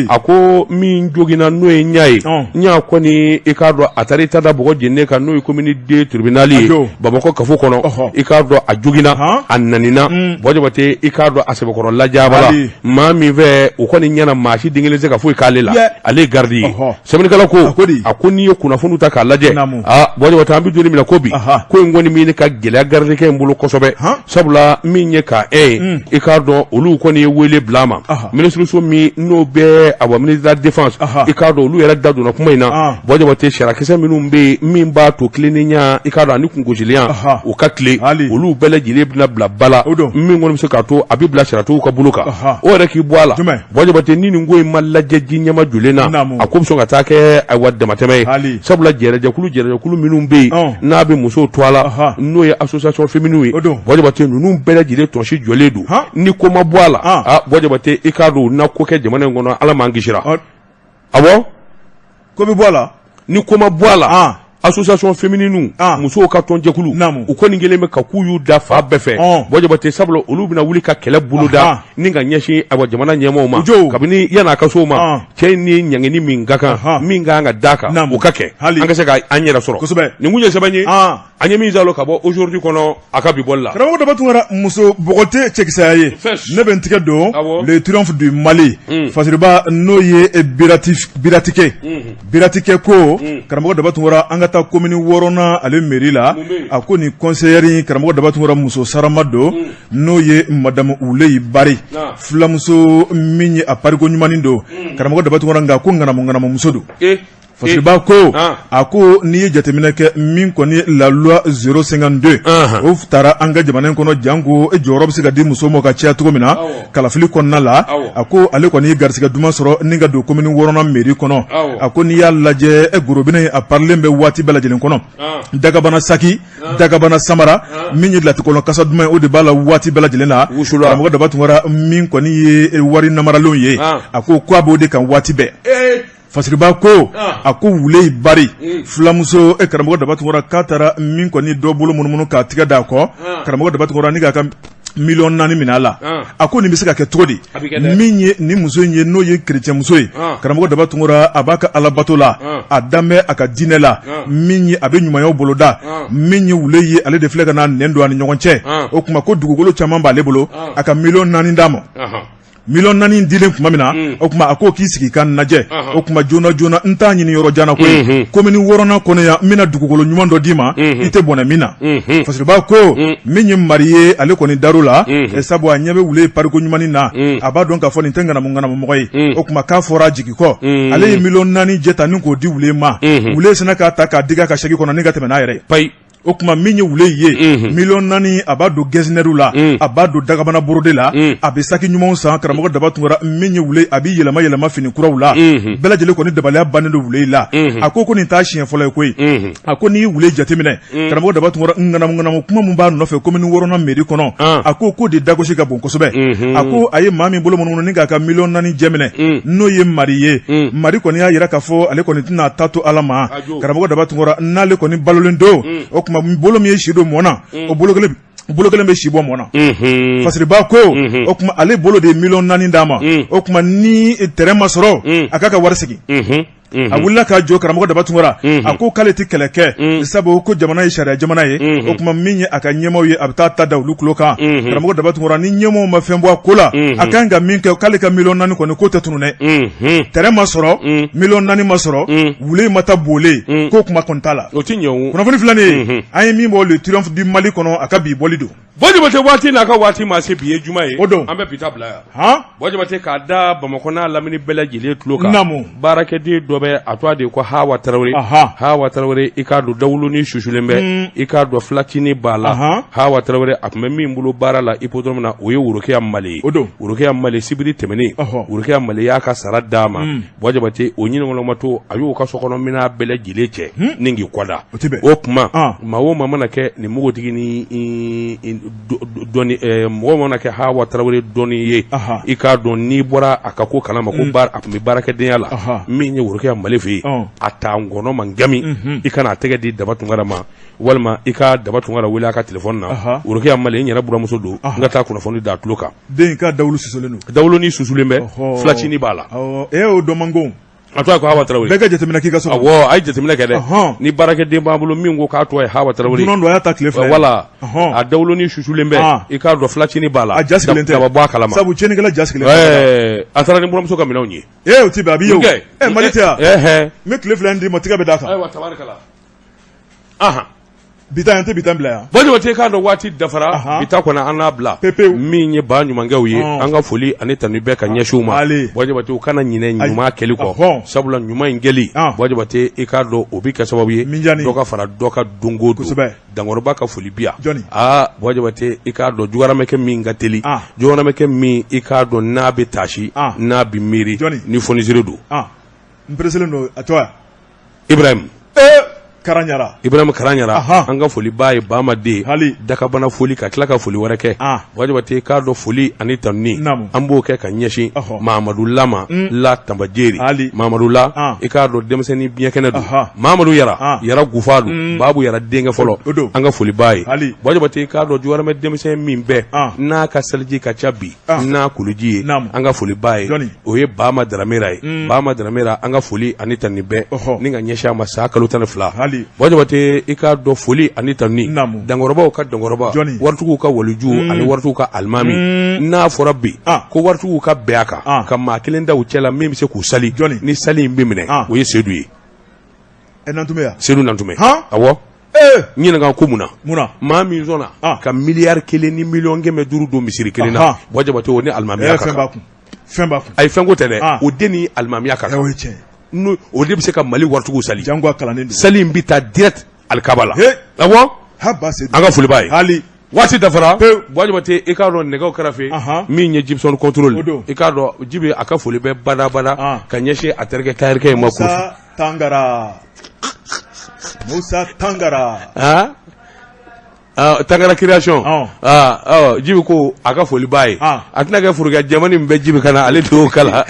a ko min jogina n'o ye ɲa ye ɲa kɔni i k'a dɔn a taara i ta da bɔgɔ jenne kan n'o ye komini de tribunali ye Bamakɔ kafo kɔnɔ i k'a dɔn a jogina a nanina Bɔjabate i k'a dɔn a sɛbɛkɔrɔ lajaba la maa min fɛ o kɔni ɲɛna maa si den kelen tɛ ka foyi k'ale la ale ye gardi ye sɛbɛnnikɛla ko a ko n'i ye kunnafoniw ta k'a lajɛ Bɔjabate an bɛ joli min na ko bi ko in kɔni min ka gɛlɛya gardikɛ in bolo kosɛbɛ sabula min ye ka ye i k'a dɔn olu kɔni ye wele bila ma minisiriso min n'o bɛ ministre de la défense i k'a dɔn olu yɛrɛ da donna kuma in na Bɔjabate sarakisɛ minnu bɛ yen min b'a to kilennenya i k'a dɔn ani kungosiliya o ka tile olu bɛɛ lajɛlen bɛna bila bala min kɔni bɛ se k'a to a bɛ bila saratigiw ka bolo kan o yɛrɛ k'i bɔ a la Bɔjabate ni nin ko in ma lajɛ ji ɲɛma jɔlen na a ko bɛ sɔn ka taa kɛ ayiwa damatɛmɛ ye sabula jɛrɛjɛkulu minnu bɛ yen n'a bɛ musow to a la n'o ye association féminine ye Bɔjabate ninnu bɛɛ lajɛlen tɔnsi jɔlen don ni ko ma bɔ a la Bɔjabate i k'a dɔn na ko kɛ jamana in kɔnɔ Ala m'an kisira awɔ ko bɛ bɔ a la ni ko ma bɔ a la association féminine musow ka tɔnjɛkulu u kɔni kelen bɛ ka k'u y'u da fa bɛɛ fɛ Bɔjabate sabula olu bɛna wuli ka kɛlɛ boloda ni ka ɲɛsin ayiwa jamana ɲɛmaaw ma kabini yan'a ka so ma cɛ ni ɲangini min ka kan min ka kan ka d'a kan o ka kɛ an ka se ka an yɛrɛ sɔrɔ nin kun ye sɛbɛn ye an ye min zalo ka bɔ aujourd'hui kɔnɔ a ka bi bɔli la karamɔgɔ daba tun kɛra muso bɔgɔ tɛ cɛkisɛya ye ne bɛ n tigɛ don le triomphe du Mali fasiriba n'o ye Biratikɛ ko karamɔgɔ daba tun kɛra an ka taa komini 6nan ale mairie la a ko nin conseillère karamɔgɔ daba tun kɛra muso sarama don n'o ye madame Uleyi Bari filamuso min ye a pariko ɲumanin don karamɔgɔ daba tun kɛra nka ko ŋanamu muso don fasiriba ko a ko n'i ye jateminɛ kɛ min kɔni la loi 052 o taara an ka jamana in kɔnɔ janko jɔyɔrɔ bɛ se ka di muso ma ka caya cogo min na kalafili kɔnɔna la a ko ale kɔni ye garisɛgɛ duman sɔrɔ ni ka don komini 6nan mairie kɔnɔ a ko n'i y'a lajɛ gorobinɛ a parilen bɛ waati bɛɛ lajɛlen kɔnɔ dagabana saki dagabana samara min ye latikɔlɔ kasa duman ye o de b'a la waati bɛɛ lajɛlen na karamɔgɔ daba tun kɛra min kɔni ye wari namaralenw ye a ko a b'o de kan waati bɛɛ fasiriba ko a ko Uleyi Bari filamuso karamɔgɔ daba tun kɛra k'a taara min kɔni dɔ bolo munumunu k'a tigɛ d'a kɔ karamɔgɔ daba tun kɛra ni k'a ka miliyɔn 4 minɛ a la a ko nin bɛ se ka kɛ cogo di min ye nin muso in ye n'o ye kerecɛnmuso ye karamɔgɔ daba tun kɛra a b'a ka alabato la a danbɛ a ka diinɛ la min ye a bɛ ɲumanyaw boloda min ye Uleyi ye ale de filɛ ka na nɛn don a ni ɲɔgɔn cɛ o tuma ko dugukolo caman b'ale bolo a ka miliyɔn 4 d'a ma miliyɔn 4 dilen tuma min na o tuma a ko k'i sigi ka lajɛ o tuma joona n t'a ɲini yɔrɔ jan na koyi komini 6nan kɔnɔ yan n bɛna dugukolo ɲuman dɔ d'i ma i tɛ bɔnɛ min na fasiriba ko min ye mari ye ale kɔni dar'o la sabu a ɲɛ bɛ Uleyi pariko ɲumanin na a b'a dɔn k'a fɔ nin tɛ ŋanamu-mɔgɔ ye o tuma k'a fɔra jigi kɔ ale ye miliyɔn 4 jɛ ta ni k'o di Uleyi ma Uleyi sina k'a ta k'a dig'a ka sɛgi kɔnɔ ni ka tɛmɛ n'a yɛrɛ ye o tuma min ye Uleyi ye miliyɔn 4 a b'a don gɛzinɛriw la a b'a don dagabana borode la a bɛ saki ɲumanw san karamɔgɔ daba tun kɛra min ye Uleyi a bɛ yɛlɛma fini kuraw la bɛɛ lajɛlen kɔni dabaliya bannen don Uleyi la a ko nin t'a siɲɛ fɔlɔ ye koyi a ko n'i ye Uleyi jateminɛ karamɔgɔ daba tun kɛra ŋanamu kuma min b'a nɔfɛ komini 6nan mairie kɔnɔ a ko de dagosi ka bon kosɛbɛ a ko a ye maa min bolo munumunu ni k'a ka miliyɔn 4 jɛ minɛ n'o ye mari ye mari kɔni y'a jira k'a fɔ ale kɔni tɛna ta to Ala ma karamɔgɔ daba tun kɛra n'ale kɔni balolen don o tuma bolo min ye si don mɔn na o bolo kelen bɛ si bɔ mɔn na fasiriba ko o tuma ale bolo de ye miliyɔn 4 d'a ma o tuma ni terrain ma sɔrɔ a k'a ka wari segin a wulila k'a jɔ karamɔgɔ daba tun kɛra a ko k'ale tɛ kɛlɛ kɛ sabu ko jamana ye sariya jamana ye o tuma min ye a ka ɲɛmaaw ye a bɛ taa ta da olu tulo kan karamɔgɔ daba tun kɛra ni ɲɛmaaw ma fɛn bɔ a ko la a kan ka min kɛ k'ale ka miliyɔn 4 kɔni k'o tɛ tunu dɛ terrain ma sɔrɔ miliyɔn 4 ma sɔrɔ Uleyi ma taa boli k'o kuma kɔni t'a la kunnafoni filanin an ye min bɔ le triomphe du Mali kɔnɔ a ka bi bɔli don Bɔjabate waati n'a ka waati ma se bi ye juma ye o don an bɛ bi ta bila yan Bɔjabate k'a da Bamakɔ n'a lamini bɛɛ lajɛlen tulo kan baarakɛden dɔ bɛ a tɔgɔ de ko Hawa Tarawele i k'a dɔn dawulu ni susulen bɛ i k'a dɔn filatini b'a la Hawa Tarawele a tun bɛ min bolo baara la hippodrome na o ye Worokiya Male ye Worokiya Male sibiri tɛmɛnen Worokiya Male y'a ka sara d'a ma Bɔjabate o ɲininkɔlɔma to a y'o ka sokɔnɔ minɛn bɛɛ lajɛlen cɛ ni k'i kɔda o tuma maa o maa mana kɛ nin mugutigi ni dɔni mɔgɔ mana kɛ Hawa Tarawele dɔni ye i k'a dɔn n'i bɔra a ka ko kalama ko a tun bɛ baarakɛdenya la min ye worokɛ Male fɛ yen a taa ngɔnɔ man gami i kana a tɛgɛ di Daba Tunkara ma walima i ka Daba Tunkara wele a ka téléphone na worokɛ Male n yɛrɛ buramuso don n ka taa kunnafoni d'a tulo kan den ka dawulu susulen don dawuluni susulen bɛ filacini b'a la o dɔ man go a to ko Hawa Tarawele bɛɛ ka jateminɛ k'i ka so awɔ a ye jateminɛ kɛ dɛ ni baarakɛden b'an bolo min ko k'a tɔ ye Hawa Tarawele dunan don a y'a ta tile fila wala a dawuluni susulen bɛ i k'a dɔn filacini b'a la a ja sigilen tɛ daba bɔ a kalama sabu cɛnikɛla ja sigilen tɛ a taara ni buramuso ka minɛnw ye o ti bɛn a b'i ye o Mali tɛ yan n bɛ tile fila in d'i ma tigɛ bɛ d'a kan ayiwa tabarikala bitan tɛ bitan bila yan bajo te k'a dɔn waati dafara bita kɔnɔ an n'a bila min ye ba ɲumankɛw ye an ka foli ani tanu bɛɛ ka ɲɛsiw ma Bajabate u kana ɲinɛ ɲuman kɛli kɔ sabula ɲuman in kɛli Bajabate i k'a dɔn o bi kɛ sababu ye dɔ ka fara dɔ ka dongo don Dankɔrɔba ka foli bi yan Bajabate i k'a dɔn jugaramɛkɛ min ka teli jugaramɛkɛ min i k'a dɔn n'a bɛ taasi n'a bɛ miiri ni fonisere don n pereselen don a tɔgɔ Ibrahim Ibrahim Karanyara an ka foli ba ye Bamaden dakabana foli ka tila ka foli wɛrɛ kɛ Bajabate k'a dɔn foli ani tanuni an b'o kɛ ka ɲɛsin Mahamadu Lama la Tambajeri Mahamadu la i k'a dɔn denmisɛnnin biɲɛkɛnɛ don Mahamadu Yara Gufa don Babu Yara denkɛ fɔlɔ an ka foli ba ye Bajabate k'a dɔn jugaramɛ denmisɛn min bɛɛ n'a ka seliji ka ca bi n'a kuluji ye an ka foli ba ye o ye Bama Daramera ye Bama Daramera an ka foli ani tanuni bɛɛ ni ka ɲɛsin a ma sa kalo 12 Bajabate i k'a dɔn foli ani tanuni Dankɔrɔbaw ka Dankɔrɔba waritigiw ka waliju ani waritigiw ka alimami n'a fɔra bi ko waritigiw ka bɛn a kan ka maa kelen da u cɛla min bɛ se k'u sali ni sali in bɛ minɛ o ye Seydou ye Seydou Nantume awɔ ɲininka ko mun na maa min sɔnna ka miliyari 1 ni miliyɔn 500 don misiri kelen na Bajabate o ni alimamiya ka kan a ye fɛn ko tɛ dɛ o den ni alimamiya ka kan o de bɛ se ka Mali waritigiw sali sali in bɛ taa direct alikaba la awɔ an ka foli b'a ye waati dafara Bajabate i k'a dɔn nɛgɛw kɛrɛfɛ min ye Gibson contrôle i k'a dɔn Jibi a ka foli bɛ badabada ka ɲɛsin a terikɛ tayirikɛ in ma Musa Tangara Tangara création Jibi ko a ka foli b'a ye a tɛna kɛ forokɛ jɛmani min bɛ Jibi kana ale t'o kala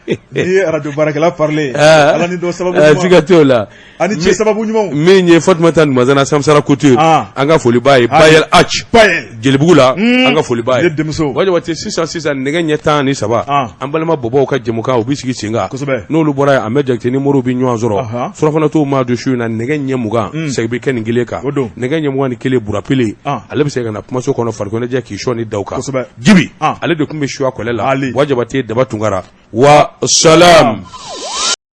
ni radio baarakɛla parler ala ni dɔ sababu ɲuman siga t'o la ani cɛ sababu ɲumanw min ye Fatumata Numazana Samsara Couture an ka foli b'a ye Bayel H Jelibugu la an ka foli b'a ye Bajabate sisan nɛgɛ ɲɛ 13 an balima bɔbɔw ka jɛmukan u bi sigi sen kan n'olu bɔra yen Ahmed Jakite ni Moriw bi ɲɔgɔn sɔrɔ surafana t'o ma don su in na nɛgɛ ɲɛ 20 sɛgi bɛ kɛ nin kelen kan nɛgɛ ɲɛ 21 Burapele ale bɛ se ka na kumaso kɔnɔ farikɔnɛjɛ k'i sɔn ni daw kan Jibi ale de tun bɛ suwa kɔlɛ la Bajabate Daba Tunkara wa salam